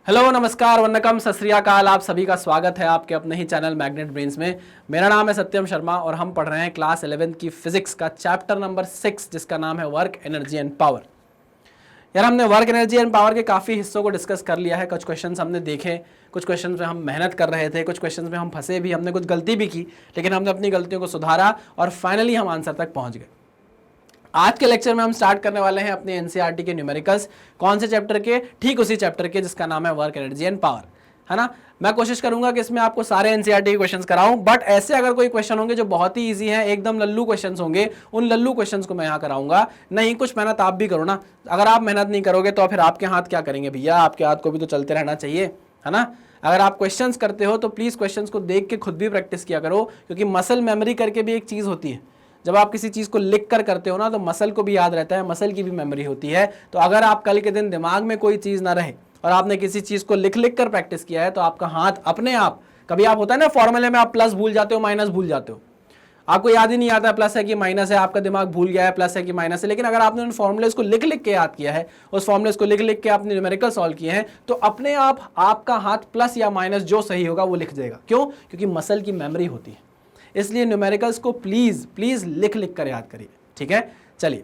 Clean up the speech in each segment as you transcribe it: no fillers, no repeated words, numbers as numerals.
Hello नमस्कार वन्नकम सत श्री अकाल। आप सभी का स्वागत है आपके अपने ही चैनल मैग्नेट ब्रेन्स में। मेरा नाम है सत्यम शर्मा और हम पढ़ रहे हैं क्लास 11th की फिजिक्स का चैप्टर नंबर 6 जिसका नाम है वर्क एनर्जी एंड पावर। यार हमने वर्क एनर्जी एंड पावर के काफ़ी हिस्सों को डिस्कस कर लिया है। कुछ क्वेश्चंस हमने देखे, कुछ क्वेश्चंस में हम मेहनत कर रहे थे, कुछ क्वेश्चंस में हम फंसे भी, हमने कुछ गलती भी की, लेकिन हमने अपनी गलतियों को सुधारा और फाइनली हम आंसर तक पहुँच गए। आज के लेक्चर में हम स्टार्ट करने वाले हैं अपने एनसीईआरटी के न्यूमेरिकल्स। कौन से चैप्टर के? ठीक उसी चैप्टर के जिसका नाम है वर्क एनर्जी एंड पावर, है ना। मैं कोशिश करूंगा कि इसमें आपको सारे एनसीईआरटी के क्वेश्चंस कराऊं, बट ऐसे अगर कोई क्वेश्चन होंगे जो बहुत ही इजी हैं, एकदम लल्लू क्वेश्चंस होंगे, उन लल्लू क्वेश्चंस को मैं यहाँ कराऊंगा। नहीं, कुछ मेहनत आप भी करो ना। अगर आप मेहनत नहीं करोगे तो फिर आपके हाथ क्या करेंगे भैया? आपके हाथ को भी तो चलते रहना चाहिए, है ना। अगर आप क्वेश्चंस करते हो तो प्लीज़ क्वेश्चंस को देख के खुद भी प्रैक्टिस किया करो, क्योंकि मसल मेमोरी करके भी एक चीज़ होती है। जब आप किसी चीज़ को लिख कर करते हो ना तो मसल को भी याद रहता है, मसल की भी मेमोरी होती है। तो अगर आप कल के दिन दिमाग में कोई चीज़ ना रहे और आपने किसी चीज़ को लिख लिख कर प्रैक्टिस किया है तो आपका हाथ अपने आप, कभी आप होता है ना फॉर्मूले में आप प्लस भूल जाते हो, माइनस भूल जाते हो, आपको याद ही नहीं आता प्लस है कि माइनस है, आपका दिमाग भूल गया है प्लस है कि माइनस है। लेकिन अगर आपने उन फॉर्मूलेस को लिख लिख के याद किया है, उस फॉर्मूलेस को लिख लिख के आपने न्यूमेरिकल सॉल्व किए हैं, तो अपने आप आपका हाथ प्लस या माइनस जो सही होगा वो लिख देगा। क्यों? क्योंकि मसल की मेमोरी होती है। इसलिए न्यूमेरिकल्स को प्लीज प्लीज लिख लिख कर याद करिए, ठीक है। चलिए,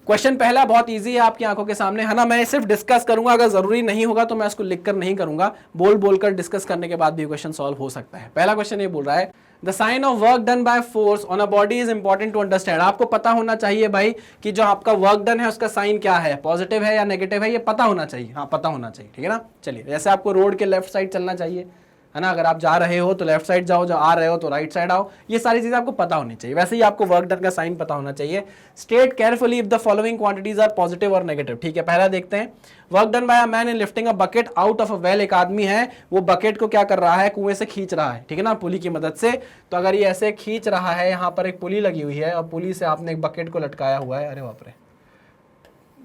क्वेश्चन पहला बहुत इजी है आपकी आंखों के सामने, है ना। मैं सिर्फ डिस्कस करूंगा, अगर जरूरी नहीं होगा तो मैं इसको लिख कर नहीं करूंगा, बोल बोलकर डिस्कस करने के बाद भी क्वेश्चन सॉल्व हो सकता है। पहला क्वेश्चन ये बोल रहा है, the sign of work done by force on a body is important to understand. आपको पता होना चाहिए भाई कि जो आपका वर्क डन है उसका साइन क्या है, पॉजिटिव है या नेगेटिव है, ये पता होना चाहिए। हाँ, पता होना चाहिए, ठीक है ना। चलिए, जैसे आपको रोड के लेफ्ट साइड चलना चाहिए, है ना। अगर आप जा रहे हो तो लेफ्ट साइड जाओ, जो आ रहे हो तो राइट साइड आओ, ये सारी चीजें आपको पता होनी चाहिए। वैसे ही आपको वर्क डन का साइन पता होना चाहिए। State carefully if the following quantities are positive और नेगेटिव। ठीक है, पहला देखते हैं। Work done by a man in lifting a bucket out of a well. एक आदमी है, वो बकेट को क्या कर रहा है, कुएं से खींच रहा है, ठीक है ना, पुली की मदद से। तो अगर ये ऐसे खींच रहा है, यहाँ पर एक पुली लगी हुई है और पुली से आपने एक बकेट को लटकाया हुआ है। अरे बाप रे,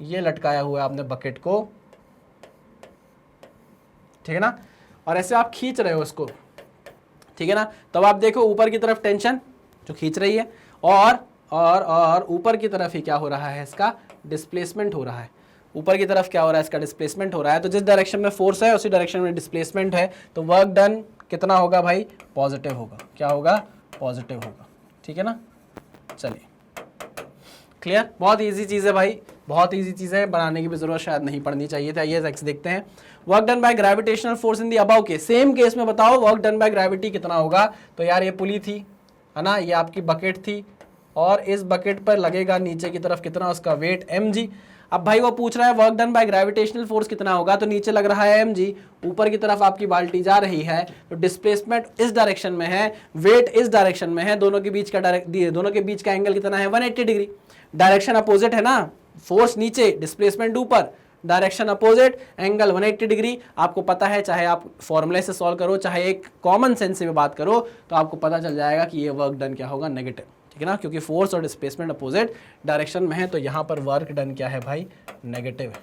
ये लटकाया हुआ है आपने बकेट को, ठीक है ना, और ऐसे आप खींच रहे हो उसको, ठीक है ना। तब आप देखो ऊपर की तरफ टेंशन जो खींच रही है, और ऊपर की तरफ ही क्या हो रहा है, इसका डिस्प्लेसमेंट हो रहा है। ऊपर की तरफ क्या हो रहा है, इसका डिस्प्लेसमेंट हो रहा है। तो जिस डायरेक्शन में फोर्स है उसी डायरेक्शन में डिस्प्लेसमेंट है। तो वर्क डन कितना होगा भाई? पॉजिटिव होगा। क्या होगा? पॉजिटिव होगा, ठीक है ना। चलिए, क्लियर। बहुत इजी चीज़ है भाई, बहुत इजी चीज़ है, बनाने की भी जरूरत शायद नहीं पड़नी चाहिए था। ये नेक्स्ट देखते हैं। Work done by gravitational force in the above case. Same case में बताओ वर्क डन बाय ग्रेविटी कितना होगा। तो यार ये पुली थी, है ना, ये आपकी बकेट थी और इस बकेट पर लगेगा नीचे की तरफ कितना, उसका वेट mg। अब भाई वो पूछ रहा है work done by gravitational force कितना होगा, तो नीचे लग रहा है mg, ऊपर की तरफ आपकी बाल्टी जा रही है, तो डिस्प्लेसमेंट इस डायरेक्शन में है, वेट इस डायरेक्शन में है, दोनों के बीच का एंगल कितना है, 180 डिग्री। डायरेक्शन अपोजिट है ना, फोर्स नीचे, डिस्प्लेसमेंट ऊपर, डायरेक्शन अपोजिट, एंगल 180 डिग्री। आपको पता है, चाहे आप फॉर्मूले से सॉल्व करो, चाहे एक कॉमन सेंस से भी बात करो, तो आपको पता चल जाएगा कि ये वर्क डन क्या होगा, नेगेटिव, ठीक है ना, क्योंकि फोर्स और डिस्प्लेसमेंट अपोजिट डायरेक्शन में है। तो यहां पर वर्क डन क्या है भाई? नेगेटिव है।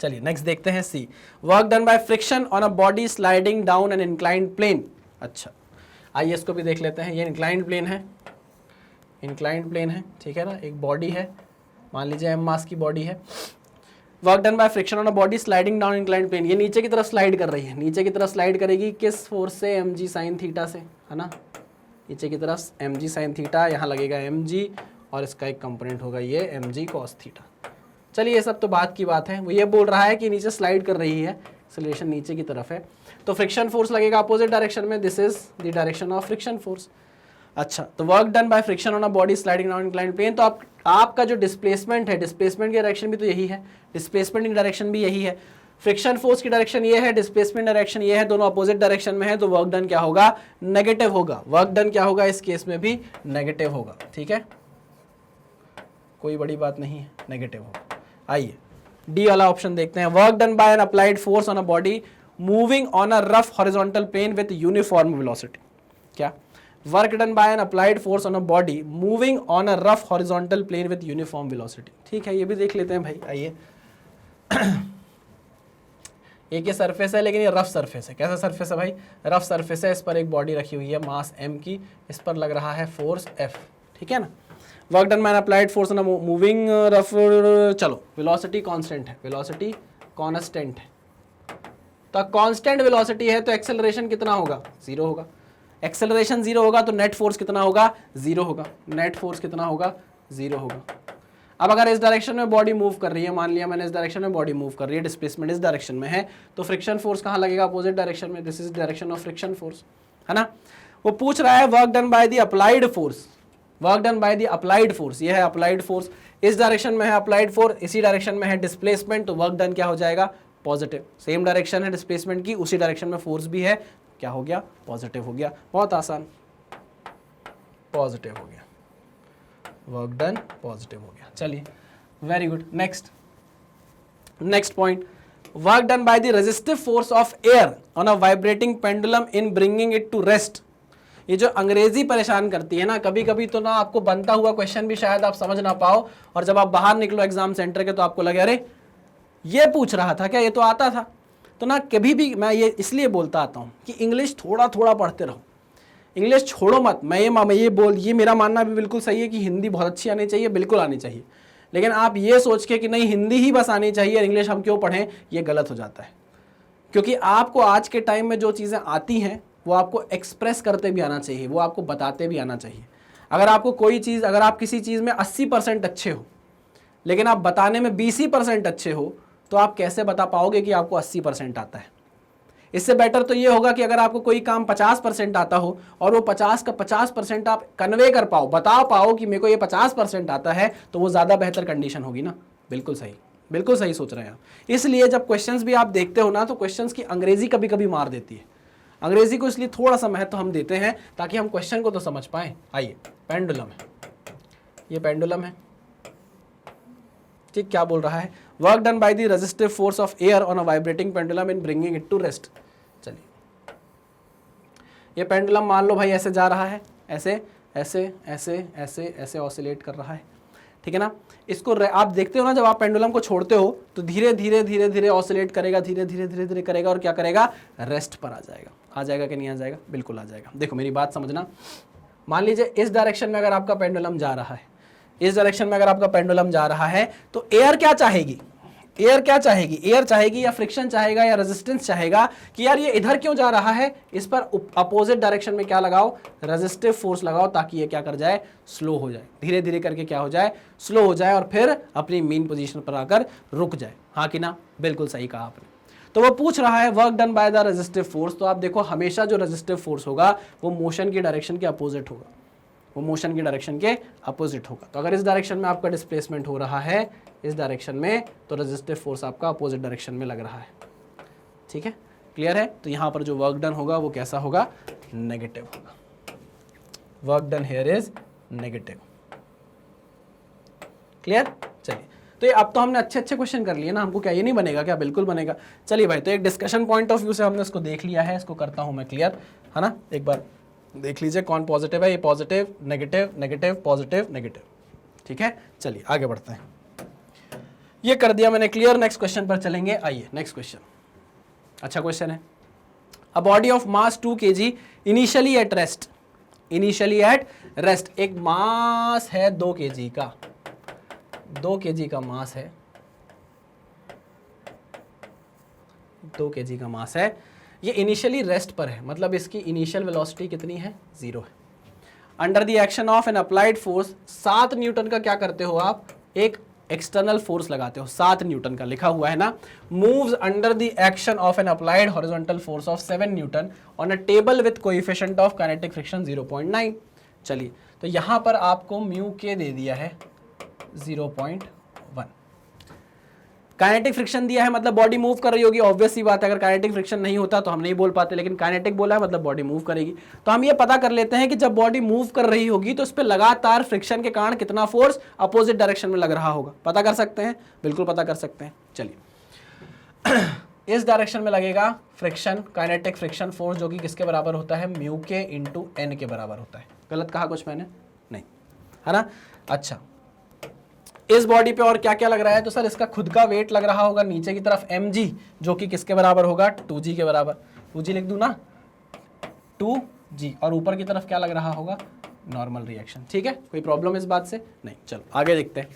चलिए नेक्स्ट देखते हैं c. Work done by friction on a body sliding down an inclined plane. अच्छा, आइए इसको भी देख लेते हैं। ये इंक्लाइंड प्लेन है, इंक्लाइंड प्लेन है, ठीक है ना। एक बॉडी है, मान लीजिए एम मास की बॉडी है। Work done by friction on a body sliding down inclined plane. ये नीचे की तरफ स्लाइड कर रही है, नीचे की तरफ स्लाइड करेगी किस फोर्स से? mg साइन थीटा से, है ना। नीचे की तरफ mg साइन थीटा, यहाँ लगेगा mg और इसका एक कंपोनेंट होगा ये mg कॉस थीटा। चलिए, ये सब तो बात की बात है। वो ये बोल रहा है कि नीचे स्लाइड कर रही है, एक्सेलरेशन नीचे की तरफ है, तो फ्रिक्शन फोर्स लगेगा अपोजिट डायरेक्शन में। This is the direction of friction force. अच्छा, तो work done by friction on a body sliding down inclined plane. तो आपका जो डिस्प्लेसमेंट है, डिस्प्लेसमेंट की डायरेक्शन भी तो यही है, डिस्प्लेसमेंट की डायरेक्शन भी यही है, फ्रिक्शन फोर्स की डायरेक्शन ये है, डिस्प्लेसमेंट डायरेक्शन ये है, दोनों अपोजिट डायरेक्शन में है। तो वर्क डन क्या होगा? नेगेटिव होगा। वर्क डन क्या होगा? इस केस में भी नेगेटिव होगा, ठीक है, कोई बड़ी बात नहीं है, नेगेटिव होगा। आइए डी वाला ऑप्शन देखते हैं। Work done by an applied force on a body moving on a rough horizontal plane with uniform velocity. क्या? Work done by an applied force on a body moving on a rough horizontal plane with uniform velocity. ठीक है, ये भी देख लेते हैं भाई। आइए, एक ये सरफेस है, लेकिन ये रफ सरफेस है। कैसा सरफेस है भाई? रफ सरफेस है। इस पर एक बॉडी रखी हुई है मास m की, इस पर लग रहा है फोर्स F, ठीक है ना। Work done by applied force on moving rough, चलो वेलोसिटी कांस्टेंट है, वेलोसिटी कांस्टेंट है, तो कांस्टेंट वेलोसिटी है तो एक्सेलरेशन कितना होगा, 0 होगा। एक्सेलरेशन 0 होगा तो नेट फोर्स कितना होगा, 0 होगा। नेट फोर्स कितना होगा, 0 होगा। अब अगर इस डायरेक्शन में बॉडी मूव कर रही है, मान लिया मैंने इस डायरेक्शन में बॉडी मूव कर रही है, डिस्प्लेसमेंट इस डायरेक्शन में है, तो फ्रिक्शन फोर्स कहाँ लगेगा, अपोजिट डायरेक्शन में, this is direction of friction force, है ना। वो पूछ रहा है work done by the applied force, work done by the applied force, ये है अप्लाइड फोर्स, इस डायरेक्शन में है अप्लाइड फोर्स, इसी डायरेक्शन में है डिस्प्लेसमेंट, तो वर्क डन क्या हो जाएगा, पॉजिटिव। सेम डायरेक्शन है डिस्प्लेसमेंट की, उसी डायरेक्शन में फोर्स भी है, क्या हो गया, पॉजिटिव हो गया। बहुत आसान, पॉजिटिव हो गया, वर्क डन पॉजिटिव हो गया। चलिए very good. Next point, work done by the resistive force of air on a vibrating pendulum in bringing it to rest. ये जो अंग्रेजी परेशान करती है ना, कभी कभी तो ना आपको बनता हुआ क्वेश्चन भी शायद आप समझ ना पाओ, और जब आप बाहर निकलो एग्जाम सेंटर के तो आपको लगे अरे ये पूछ रहा था क्या, ये तो आता था। तो ना कभी भी मैं ये इसलिए बोलता आता हूँ कि इंग्लिश थोड़ा थोड़ा पढ़ते रहो, इंग्लिश छोड़ो मत। ये मेरा मानना भी बिल्कुल सही है कि हिंदी बहुत अच्छी आनी चाहिए, बिल्कुल आनी चाहिए, लेकिन आप ये सोच के कि नहीं हिंदी ही बस आनी चाहिए, इंग्लिश हम क्यों पढ़ें, ये गलत हो जाता है। क्योंकि आपको आज के टाइम में जो चीज़ें आती हैं वो आपको एक्सप्रेस करते भी आना चाहिए, वो आपको बताते भी आना चाहिए। अगर आपको कोई चीज़, अगर आप किसी चीज़ में 80% अच्छे हो लेकिन आप बताने में 20% अच्छे हो, तो आप कैसे बता पाओगे कि आपको 80% आता है। इससे बेटर तो ये होगा कि अगर आपको कोई काम 50% आता हो और वो 50 का 50% आप कन्वे कर पाओ, बता पाओ कि मेरे को ये 50% आता है, तो वो ज़्यादा बेहतर कंडीशन होगी ना। बिल्कुल सही, बिल्कुल सही सोच रहे हैं आप। इसलिए जब क्वेश्चंस भी आप देखते हो ना, तो क्वेश्चंस की अंग्रेजी कभी कभी मार देती है। अंग्रेजी को इसलिए थोड़ा सा महत्व हम देते हैं ताकि हम क्वेश्चन को तो समझ पाएं। आइए, पेंडुलम है, ये पेंडुलम है, ठीक। क्या बोल रहा है, work done by the resistive force of air on a vibrating pendulum in bringing it to rest. चलिए, ये पेंडुलम मान लो भाई ऐसे जा रहा है, ऐसे ऐसे ऐसे ऐसे ऐसे ऑसिलेट कर रहा है, ठीक है ना। इसको आप देखते हो ना, जब आप पेंडुलम को छोड़ते हो तो धीरे धीरे धीरे धीरे ऑसिलेट करेगा, धीरे धीरे धीरे धीरे करेगा, और क्या करेगा, रेस्ट पर आ जाएगा। आ जाएगा कि नहीं आ जाएगा, बिल्कुल आ जाएगा। देखो मेरी बात समझना, मान लीजिए इस डायरेक्शन में अगर आपका पेंडुलम जा रहा है, इस डायरेक्शन में अगर आपका पेंडुलम जा रहा है, तो एयर क्या चाहेगी, एयर क्या चाहेगी, एयर चाहेगी या फ्रिक्शन चाहेगा या रेजिस्टेंस चाहेगा कि यार ये इधर क्यों जा रहा है, इस पर अपोजिट डायरेक्शन में क्या लगाओ, रेजिस्टिव फोर्स लगाओ, ताकि ये क्या कर जाए, स्लो हो जाए, धीरे धीरे करके क्या हो जाए, स्लो हो जाए, और फिर अपनी मेन पोजीशन पर आकर रुक जाए। हाँ कि ना, बिल्कुल सही कहा आपने। तो वो पूछ रहा है work done by the resistive force, तो आप देखो हमेशा जो रेजिस्टिव फोर्स होगा वो मोशन की डायरेक्शन के अपोजिट होगा, वो मोशन की डायरेक्शन के अपोजिट होगा। तो अगर इस डायरेक्शन में आपका डिस्प्लेसमेंट हो रहा है, इस डायरेक्शन में, तो रेजिस्टिव फोर्स आपका अपोजिट डायरेक्शन में लग रहा है, ठीक है, क्लियर है। तो यहाँ पर जो वर्क डन होगा वो कैसा होगा, नेगेटिव होगा। Work done here is negative, clear. चलिए, तो ये अब तो हमने अच्छे अच्छे क्वेश्चन कर लिए ना, हमको क्या ये नहीं बनेगा क्या, बिल्कुल बनेगा। चलिए भाई, तो एक डिस्कशन पॉइंट ऑफ व्यू से हमने इसको देख लिया है, इसको करता हूँ मैं क्लियर, है ना। एक बार देख लीजिए कौन पॉजिटिव है, ये positive negative negative positive negative, ठीक है। चलिए आगे बढ़ते हैं, ये कर दिया मैंने क्लियर। नेक्स्ट क्वेश्चन पर चलेंगे। आइए नेक्स्ट क्वेश्चन, अच्छा क्वेश्चन है। A body of mass 2 kg initially at rest, initially at rest, एक मास है 2 kg का, 2 kg का मास है, 2 kg का मास है, ये इनिशियली रेस्ट पर है, मतलब इसकी इनिशियल वेलोसिटी कितनी है, 0 है। Under the action of N applied force, 7 Newton का क्या करते हो आप, एक एक्सटर्नल फोर्स लगाते हो, 7 न्यूटन का लिखा हुआ है ना। Moves under the action of N applied horizontal force of 7 Newton on a table with coefficient of kinetic friction 0.9। चलिए, तो यहां पर आपको म्यू के दे दिया है 0.1, काइनेटिक फ्रिक्शन दिया है, मतलब बॉडी मूव कर रही होगी, ऑब्वियस सी बात है। अगर काइनेटिक फ्रिक्शन नहीं होता तो हम नहीं बोल पाते, लेकिन काइनेटिक बोला है मतलब बॉडी मूव करेगी। तो हम ये पता कर लेते हैं कि जब बॉडी मूव कर रही होगी तो उस पर लगातार फ्रिक्शन के कारण कितना फोर्स अपोजिट डायरेक्शन में लग रहा होगा, पता कर सकते हैं, बिल्कुल पता कर सकते हैं। चलिए, इस डायरेक्शन में लगेगा फ्रिक्शन, काइनेटिक फ्रिक्शन फोर्स, जो कि किसके बराबर होता है, म्यू के इंटू एन के बराबर होता है। गलत कहा कुछ मैंने, नहीं, है ना। अच्छा, इस बॉडी पे और क्या क्या लग रहा है, तो सर इसका खुद का वेट लग रहा होगा नीचे की तरफ mg, जो कि किसके बराबर होगा, 2g के बराबर, 2g लिख दूं ना, 2g, और ऊपर की तरफ क्या लग रहा होगा, नॉर्मल रिएक्शन। ठीक है, कोई प्रॉब्लम इस बात से नहीं। चलो आगे देखते हैं।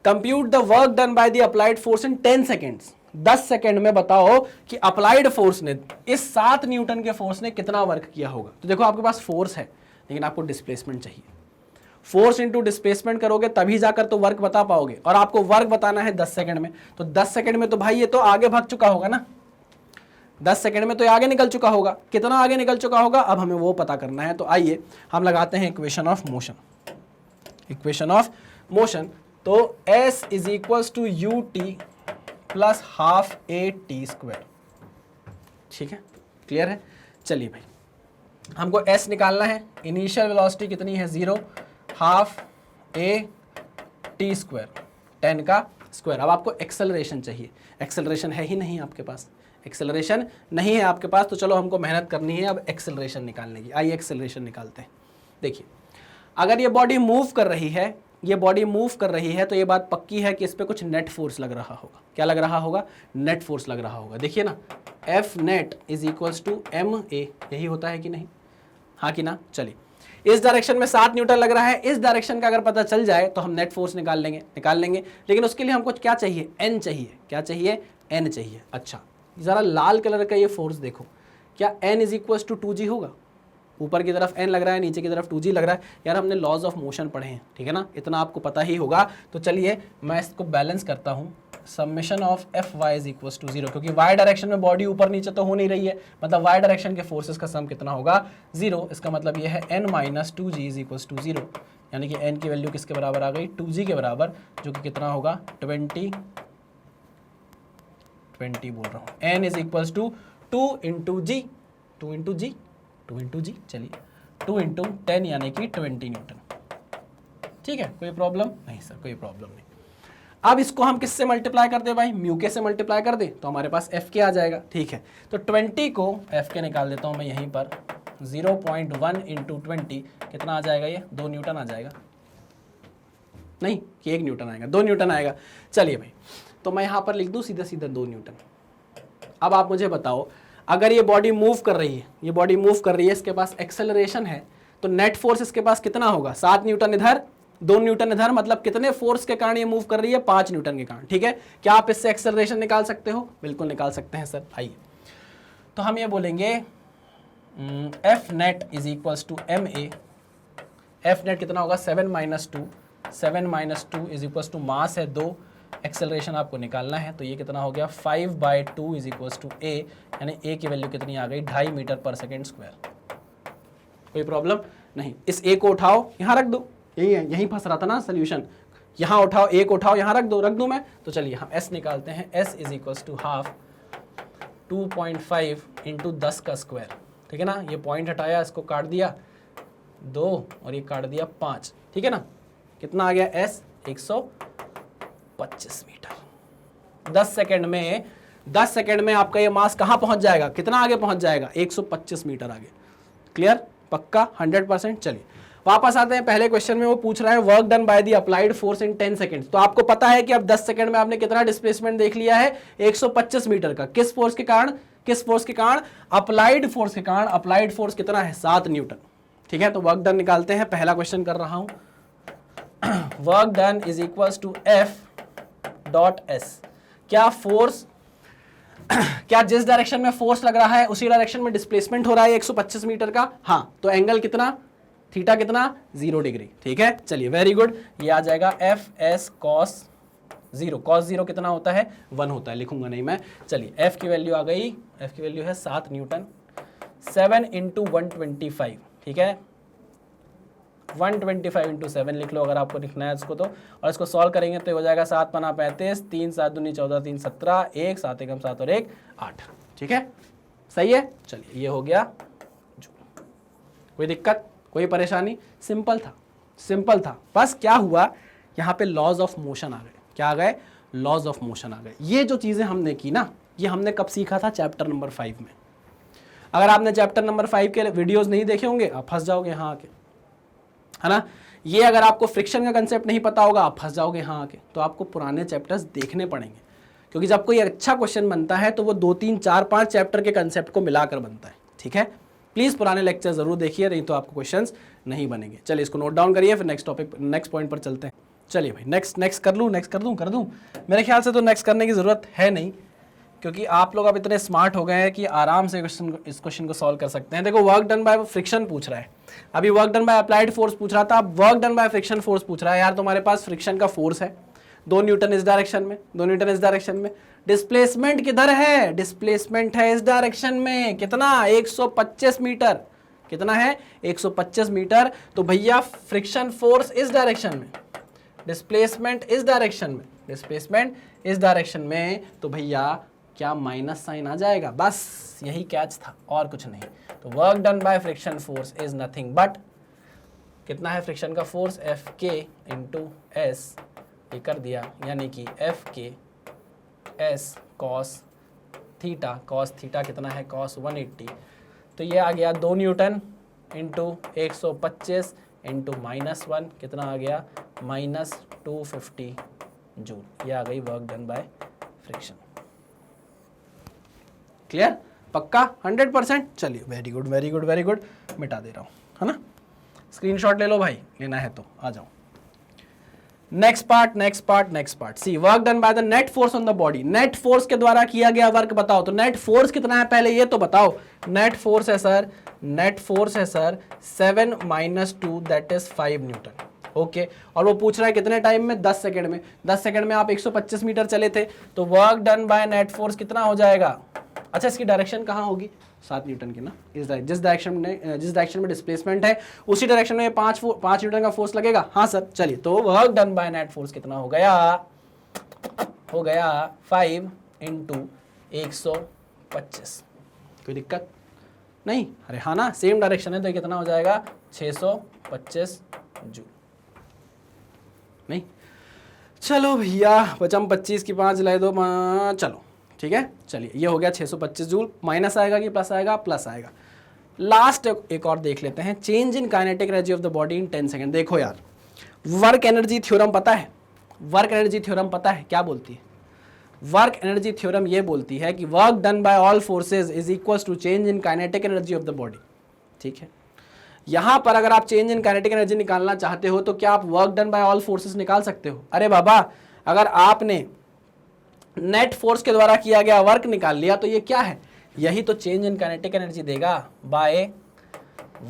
Compute the work done by the applied force in 10 seconds. 10 second में बताओ कि अप्लाइड फोर्स ने, इस 7 न्यूटन के फोर्स ने कितना वर्क किया होगा। तो देखो आपके पास फोर्स है लेकिन आपको डिस्प्लेसमेंट चाहिए। फोर्स इंटू डिस्प्लेसमेंट करोगे तभी जाकर तो वर्क बता पाओगे, और आपको वर्क बताना है 10 सेकंड में। तो 10 सेकंड में तो भाई ये तो आगे भाग चुका होगा ना, 10 सेकंड में तो ये आगे निकल चुका होगा। कितना आगे निकल चुका होगा अब हमें वो पता करना है। तो आइए हम लगाते हैं equation of motion. Equation of motion, तो S is equals to u t plus half a t square. ठीक है, क्लियर है। चलिए भाई, हमको S निकालना है। इनिशियल वेलोसिटी कितनी है 0, हाफ ए टी स्क्वायर, 10 का स्क्वायर। अब आपको एक्सेलरेशन चाहिए। एक्सेलरेशन है ही नहीं आपके पास, एक्सेलरेशन नहीं है आपके पास, तो चलो हमको मेहनत करनी है अब एक्सेलरेशन निकालने की। आइए एक्सेलरेशन निकालते हैं। देखिए, अगर ये बॉडी मूव कर रही है, ये बॉडी मूव कर रही है, तो ये बात पक्की है कि इस पर कुछ नेट फोर्स लग रहा होगा। क्या लग रहा होगा? नेट फोर्स लग रहा होगा। देखिए ना, F net is equals to m a, यही होता है कि नहीं? हाँ कि ना? चलिए, इस डायरेक्शन में 7 न्यूटन लग रहा है। इस डायरेक्शन का अगर पता चल जाए तो हम नेट फोर्स निकाल लेंगे। लेकिन उसके लिए हमको क्या चाहिए? एन चाहिए। क्या चाहिए? एन चाहिए। अच्छा, ज़रा लाल कलर का ये फोर्स देखो, क्या N is equals to 2g होगा? ऊपर की तरफ एन लग रहा है, नीचे की तरफ 2g लग रहा है। यार हमने लॉज ऑफ मोशन पढ़े हैं, ठीक है ना, इतना आपको पता ही होगा। तो चलिए मैं इसको बैलेंस करता हूँ। Summation of F y is equals to 0, क्योंकि वाई डायरेक्शन में बॉडी ऊपर नीचे तो हो नहीं रही है, मतलब वाई डायरेक्शन के फोर्सेस का सम कितना होगा? 0। इसका मतलब ये है n minus 2g is equals to 0, यानी कि n की वैल्यू किसके बराबर आ गई? 2g के बराबर, जो कि कितना होगा? 20 बोल रहा हूँ। n is equals to 2 into g, 2 into g, चलिए 2 इंटू 10 यानी कि 20 न्यूटन। ठीक है, कोई प्रॉब्लम नहीं सर, कोई प्रॉब्लम नहीं। अब इसको हम किससे मल्टीप्लाई कर दे भाई? म्यू के से मल्टीप्लाई कर दे तो हमारे पास एफ के आ जाएगा। ठीक है, तो 20 को एफ के निकाल देता हूँ मैं यहीं पर। 0.1 इंटू 20 कितना आ जाएगा? ये 2 न्यूटन आ जाएगा। नहीं कि 1 न्यूटन आएगा, 2 न्यूटन आएगा। चलिए भाई, तो मैं यहाँ पर लिख दूँ सीधा 2 न्यूटन। अब आप मुझे बताओ, अगर ये बॉडी मूव कर रही है, ये बॉडी मूव कर रही है, इसके पास एक्सेलरेशन है, तो नेट फोर्स इसके पास कितना होगा? 7 न्यूटन इधर, 2 न्यूटन इधर, मतलब कितने फोर्स के कारण ये मूव कर रही है? 5 न्यूटन के कारण। ठीक है, क्या आप इससे एक्सेलरेशन निकाल सकते हो? बिल्कुल निकाल सकते हैं सर। आइए, तो हम ये बोलेंगे F net is equals to m a. F net कितना होगा? 7 minus 2, 7 minus 2 is equals to mass है 2, एक्सेलरेशन आपको निकालना है, तो ये कितना हो गया? 5/2 इज इक्वल्स टू ए, यानी ए की वैल्यू कितनी आ गई? 2.5 मीटर पर सेकेंड स्क्वायर। कोई प्रॉब्लम नहीं। इस ए को उठाओ, यहाँ रख दो, यही है, यहीं फंस रहा था ना सोल्यूशन। यहाँ उठाओ, ए को उठाओ, यहाँ रख दो मैं। तो चलिए हम एस निकालते हैं। S is equals to half 2.5 into 10 का स्क्वायर। ठीक है ना, ये पॉइंट हटाया, इसको काट दिया 2 और ये काट दिया 5। ठीक है ना, कितना आ गया? S 125 metre. 10 सेकेंड में आपका ये मास कहाँ पहुंच जाएगा? कितना आगे पहुंच जाएगा? 125 मीटर आगे। क्लियर? पक्का 100%। चलिए वापस आते हैं पहले क्वेश्चन में। वो पूछ रहा है work done by the applied force in 10 seconds. तो आपको पता है कि अब 10 सेकंड में आपने कितना डिस्प्लेसमेंट देख लिया है? 125 मीटर का। किस फोर्स के कारण? अप्लाइड फोर्स के कारण। अप्लाइड फोर्स कितना है? 7 न्यूटन। ठीक है, तो वर्क डन निकालते हैं। पहला क्वेश्चन कर रहा हूं। Work done is equals to F dot s. क्या फोर्स, क्या जिस डायरेक्शन में फोर्स लग रहा है उसी डायरेक्शन में डिस्प्लेसमेंट हो रहा है 125 मीटर का? हाँ, तो एंगल कितना? थीटा कितना? 0 डिग्री। ठीक है, चलिए वेरी गुड। ये आ जाएगा एफ एस कॉस 0। कॉस 0 कितना होता है? 1 होता है, लिखूंगा नहीं मैं। चलिए एफ की वैल्यू आ गई, एफ की वैल्यू है 7 न्यूटन। 7 इंटू 125। ठीक है, 125 इंटू 7 लिख लो अगर आपको लिखना है इसको तो। और इसको सॉल्व करेंगे तो हो जाएगा 7 पना 35, 3 7 दूनी 14, 3 17, 1 7 एकम 7 और 1 8। ठीक है, सही है। चलिए ये हो गया। कोई दिक्कत, कोई परेशानी? सिंपल था। बस क्या हुआ, यहाँ पे लॉज ऑफ मोशन आ गए। क्या आ गए? लॉज ऑफ मोशन आ गए। ये जो चीज़ें हमने की ना, ये हमने कब सीखा था? चैप्टर नंबर 5 में। अगर आपने चैप्टर नंबर 5 के वीडियोस नहीं देखे होंगे आप फंस जाओगे यहाँ आके, है ना। ये अगर आपको फ्रिक्शन का कंसेप्ट नहीं पता होगा आप फंस जाओगे यहाँ आके। तो आपको पुराने चैप्टर्स देखने पड़ेंगे, क्योंकि जब कोई अच्छा क्वेश्चन बनता है तो वो 2 3 4 5 चैप्टर के कंसेप्ट को मिलाकर बनता है। ठीक है, प्लीज पुराने लेक्चर जरूर देखिए, नहीं तो आपको क्वेश्चंस नहीं बनेंगे। चलिए इसको नोट डाउन करिए, फिर नेक्स्ट टॉपिक नेक्स्ट पॉइंट पर चलते हैं। चलिए भाई नेक्स्ट कर दूं। मेरे ख्याल से तो नेक्स्ट करने की जरूरत है नहीं, क्योंकि आप लोग अब इतने स्मार्ट हो गए हैं कि आराम से इस क्वेश्चन को सॉल्व कर सकते हैं। देखो वर्क डन बाय फ्रिक्शन पूछ रहा है, अभी work done by applied force पूछ रहा था, अब work done by friction force पूछ रहा है। यार तुम्हारे पास फ्रिक्शन का फोर्स है 2 न्यूटन इस डायरेक्शन में, 2 न्यूटन इस डायरेक्शन में, डिस्प्लेसमेंट किधर है, डिस्प्लेसमेंट है इस डायरेक्शन में, कितना 125 मीटर, कितना है 125 मीटर। तो भैया फ्रिक्शन फोर्स इस डायरेक्शन में, डिस्प्लेसमेंट इस डायरेक्शन में, डिस्प्लेसमेंट इस डायरेक्शन में, तो भैया क्या माइनस साइन आ जाएगा, बस यही कैच था और कुछ नहीं। तो work done by friction force is nothing but, कितना है फ्रिक्शन का फोर्स, एफ के इंटू एस, ये कर दिया, यानी कि एफ के एस कॉस थीटा कितना है कॉस 180, तो ये आ गया 2 न्यूटन इंटू 125 इंटू -1, कितना आ गया -250 जूल। ये आ गई work done by friction. Clear, पक्का 100%। चलिए वेरी गुड, मिटा दे रहा हूँ, है ना, स्क्रीनशॉट ले लो भाई, लेना है तो आ जाओ। Next part C work done by the net force on the body. Net force के द्वारा किया गया वर्क बताओ, तो नेट फोर्स कितना है पहले ये तो बताओ। नेट फोर्स है sir 7 - 2 that is 5 Newton. Okay, और वो पूछ रहा है कितने टाइम में, 10 सेकंड में। 10 सेकंड में आप 125 मीटर चले थे, तो work done by net force कितना हो जाएगा। अच्छा, इसकी डायरेक्शन कहाँ होगी, 7 न्यूटन की ना, जिस डायरेक्शन में डिस्प्लेसमेंट है उसी डायरेक्शन में 5 न्यूटन का फोर्स लगेगा। हाँ सर, चलिए तो work done by net force कितना हो गया 5 × 125। कोई दिक्कत नहीं, अरे हाँ ना, सेम डायरेक्शन है तो कितना हो जाएगा 625 जूल। नहीं, चलो भैया बचम 25 की 5 लाए दो, चलो ठीक है। चलिए ये हो गया 625 जूल, माइनस आएगा कि प्लस आएगा, प्लस आएगा। लास्ट एक और देख लेते हैं, change in kinetic energy of the body in 10 second. देखो यार, वर्क एनर्जी थ्योरम पता है, वर्क एनर्जी थ्योरम पता है क्या बोलती है। वर्क एनर्जी थ्योरम ये बोलती है कि work done by all forces is equals to change in kinetic energy of the body. ठीक है, यहां पर अगर आप चेंज इन काइनेटिक एनर्जी निकालना चाहते हो तो क्या आप work done by all forces निकाल सकते हो। अरे बाबा, अगर आपने नेट फोर्स के द्वारा किया गया वर्क निकाल लिया तो ये क्या है, यही तो चेंज इन काइनेटिक एनर्जी देगा। By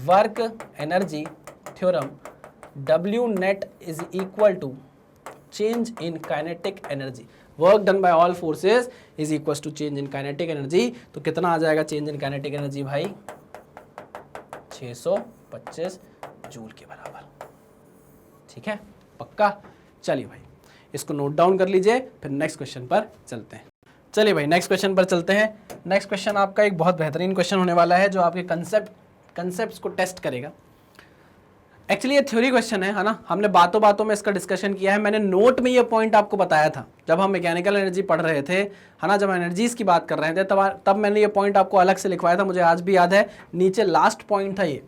work energy theorem W net is equal to change in kinetic energy. Work done by all forces is equal to change in kinetic energy. तो कितना आ जाएगा चेंज इन काइनेटिक एनर्जी भाई, 625 joule के बराबर। ठीक है, पक्का। चलिए भाई इसको नोट डाउन कर लीजिए, फिर नेक्स्ट क्वेश्चन पर चलते हैं। चलिए भाई नेक्स्ट क्वेश्चन पर चलते हैं। नेक्स्ट क्वेश्चन आपका एक बहुत बेहतरीन क्वेश्चन होने वाला है जो आपके कंसेप्ट्स को टेस्ट करेगा। एक्चुअली ये थ्योरी क्वेश्चन है ना, हमने बातों बातों में इसका डिस्कशन किया है। मैंने नोट में ये पॉइंट आपको बताया था जब हम मैकेनिकल एनर्जी पढ़ रहे थे, है ना, जब एनर्जीज की बात कर रहे थे तब मैंने ये पॉइंट आपको अलग से लिखवाया था, मुझे आज भी याद है। नीचे लास्ट पॉइंट था ये,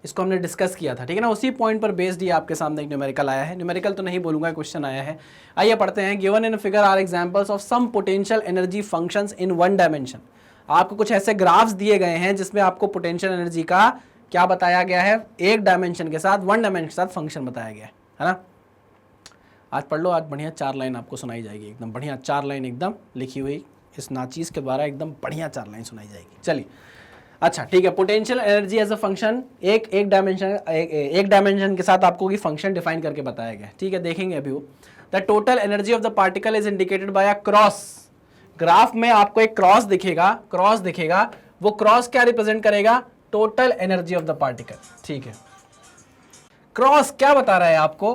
इसको हमने डिस्कस किया था, ठीक है ना। उसी पॉइंट पर बेस्ड ही आपके सामने एक न्यूमेरिकल आया है, न्यूमेरिकल तो नहीं बोलूंगा, क्वेश्चन आया है। आइए पढ़ते हैं। Given in figure are examples of some potential energy functions in one dimension. आपको कुछ ऐसे ग्राफ्स दिए गए हैं जिसमें आपको पोटेंशियल एनर्जी का क्या बताया गया है, एक डायमेंशन के साथ, वन डायमेंशन के साथ फंक्शन बताया गया है ना। आज पढ़ लो, आज बढ़िया 4 लाइन आपको सुनाई जाएगी, एकदम बढ़िया 4 लाइन एकदम लिखी हुई इस नाचीज के द्वारा, एकदम बढ़िया 4 लाइन सुनाई जाएगी। चलिए अच्छा ठीक है, potential energy as a function एक डायमेंशन के साथ आपको की फंक्शन डिफाइन करके बताया गया। ठीक है, देखेंगे अभी वो। The total energy of the particle is indicated by a cross. Graph में आपको एक क्रॉस दिखेगा, वो क्रॉस क्या रिप्रेजेंट करेगा, total energy of the particle. ठीक है, क्रॉस क्या बता रहा है आपको,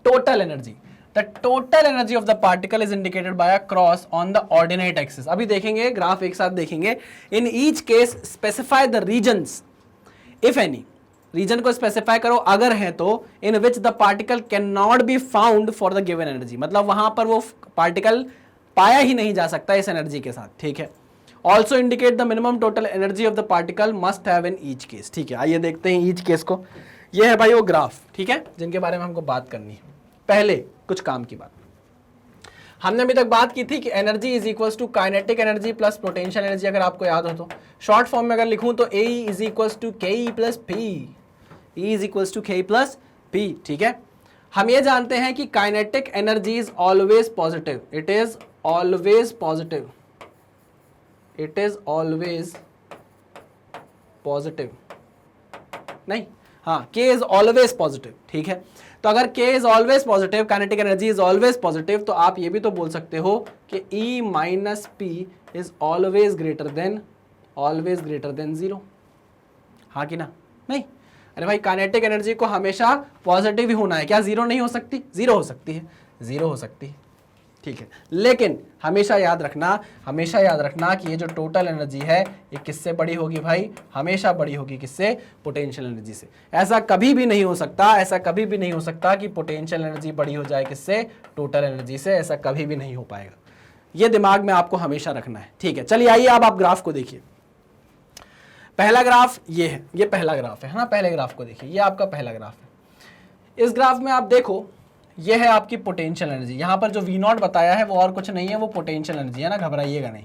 total energy. The total energy of the particle is indicated by a cross on the ordinate axis. अभी देखेंगे ग्राफ एक साथ देखेंगे। In each case specify the regions, if any, region को स्पेसिफाई करो अगर है तो, in which the particle cannot be found for the given energy, मतलब वहां पर वो पार्टिकल पाया ही नहीं जा सकता इस एनर्जी के साथ। ठीक है, also indicate the minimum total energy of the particle must have in each case. ठीक है, आइए देखते हैं ईच केस को। ये है भाई वो ग्राफ, ठीक है, जिनके बारे में हमको बात करनी है। पहले कुछ काम की बात, हमने अभी तक बात की थी कि energy is equals to kinetic energy plus potential energy, अगर आपको याद हो तो शॉर्ट फॉर्म में अगर लिखूं तो ए is equals to K E plus P, E is equals to K E plus P. ठीक है, हम ये जानते हैं कि kinetic energy is always positive, it is always positive, it is always positive, नहीं हाँ, K इज ऑलवेज पॉजिटिव। ठीक है, तो अगर K is always positive, kinetic energy is always positive, तो आप ये भी तो बोल सकते हो कि E minus P is always greater than zero. हाँ कि ना? नहीं, अरे भाई काइनेटिक एनर्जी को हमेशा पॉजिटिव ही होना है, क्या जीरो नहीं हो सकती? जीरो हो सकती है, जीरो हो सकती है। ठीक है, लेकिन हमेशा याद रखना कि ये जो टोटल एनर्जी है ये किससे बड़ी होगी भाई? हमेशा बड़ी होगी किससे? पोटेंशियल एनर्जी से। ऐसा कभी भी नहीं हो सकता कि पोटेंशियल एनर्जी बड़ी हो जाए किससे? टोटल एनर्जी से। ऐसा कभी भी नहीं हो पाएगा, ये दिमाग में आपको हमेशा रखना है। ठीक है, चलिए आइए अब आप ग्राफ को देखिए। पहला ग्राफ ये है, ये पहला ग्राफ है ना, पहले ग्राफ को देखिए, ये आपका पहला ग्राफ है। इस ग्राफ में आप देखो, ये है आपकी पोटेंशियल एनर्जी। यहाँ पर जो V0 बताया है वो और कुछ नहीं है, वो पोटेंशियल एनर्जी है ना, घबराइएगा नहीं।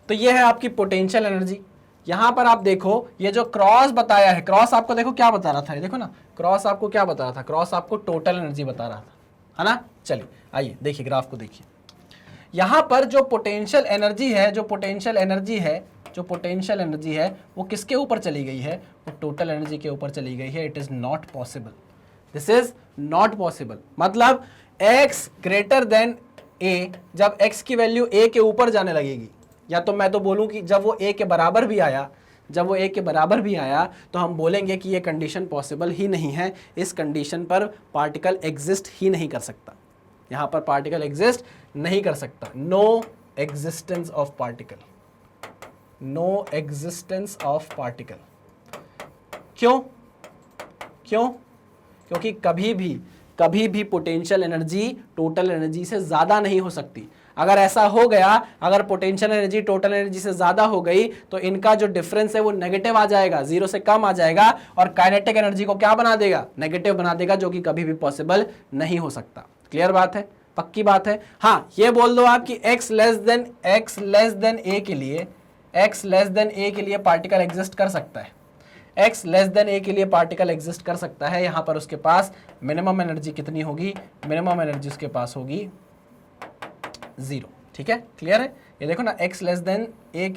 तो ये है आपकी पोटेंशियल एनर्जी। यहाँ पर आप देखो, ये जो क्रॉस बताया है, क्रॉस आपको देखो क्या बता रहा था, ये देखो ना, क्रॉस आपको क्या बता रहा था? क्रॉस आपको टोटल एनर्जी बता रहा था, है ना। चलिए आइए देखिए ग्राफ को देखिए। यहाँ पर जो पोटेंशियल एनर्जी है, वो किसके ऊपर चली गई है? वो टोटल एनर्जी के ऊपर चली गई है। It is not possible, this is not possible. मतलब x ग्रेटर देन a, जब x की वैल्यू a के ऊपर जाने लगेगी, या तो मैं तो बोलूं कि जब वो a के बराबर भी आया, तो हम बोलेंगे कि ये कंडीशन पॉसिबल ही नहीं है। इस कंडीशन पर पार्टिकल एग्जिस्ट ही नहीं कर सकता, यहाँ पर पार्टिकल एग्जिस्ट नहीं कर सकता। No existence of particle, no existence of particle. क्यों? क्योंकि कभी भी पोटेंशियल एनर्जी टोटल एनर्जी से ज़्यादा नहीं हो सकती। अगर ऐसा हो गया, अगर पोटेंशियल एनर्जी टोटल एनर्जी से ज़्यादा हो गई, तो इनका जो डिफरेंस है वो नेगेटिव आ जाएगा, जीरो से कम आ जाएगा, और काइनेटिक एनर्जी को क्या बना देगा? नेगेटिव बना देगा, जो कि कभी भी पॉसिबल नहीं हो सकता। क्लियर बात है, पक्की बात है। हाँ, ये बोल दो आप कि x लेस देन a के लिए पार्टिकल एग्जिस्ट कर सकता है, x लेस देन a के लिए पार्टिकल एग्जिस्ट कर सकता है। यहाँ पर उसके पास मिनिमम एनर्जी कितनी होगी? मिनिमम एनर्जी उसके पास होगी जीरो। ठीक है, क्लियर है? ये देखो ना, x लेस देन a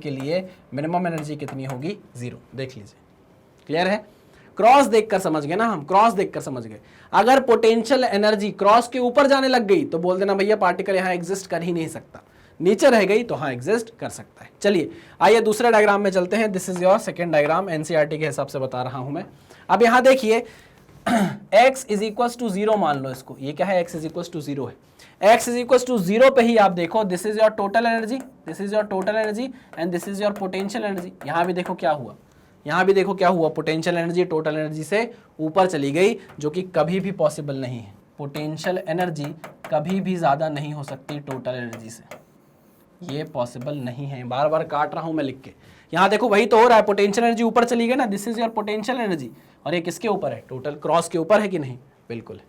के लिए मिनिमम एनर्जी कितनी होगी? जीरो। देख लीजिए, क्लियर है? क्रॉस देखकर समझ गए ना, हम क्रॉस देखकर समझ गए। अगर पोटेंशियल एनर्जी क्रॉस के ऊपर जाने लग गई तो बोल देना भैया पार्टिकल यहाँ एग्जिस्ट कर ही नहीं सकता, नीचे रह गई तो हाँ एग्जिस्ट कर सकता है। चलिए आइए दूसरे डायग्राम में चलते हैं। This is your second diagram, NCERT के हिसाब से बता रहा हूं मैं। अब यहाँ देखिए x is equal to zero मान लो इसको, ये क्या है? x is equal to zero है। x is equal to zero पे ही आप देखो, this is your total energy, and this is your potential energy. यहाँ भी देखो क्या हुआ, पोटेंशियल एनर्जी टोटल एनर्जी से ऊपर चली गई, जो कि कभी भी पॉसिबल नहीं है। पोटेंशियल एनर्जी कभी भी ज़्यादा नहीं हो सकती टोटल एनर्जी से, ये पॉसिबल नहीं है। बार बार काट रहा हूं मैं लिख के। यहाँ देखो वही तो हो रहा है, पोटेंशियल एनर्जी ऊपर चली गई ना, this is your potential energy, और ये किसके ऊपर है? टोटल क्रॉस के ऊपर है कि नहीं? बिल्कुल है।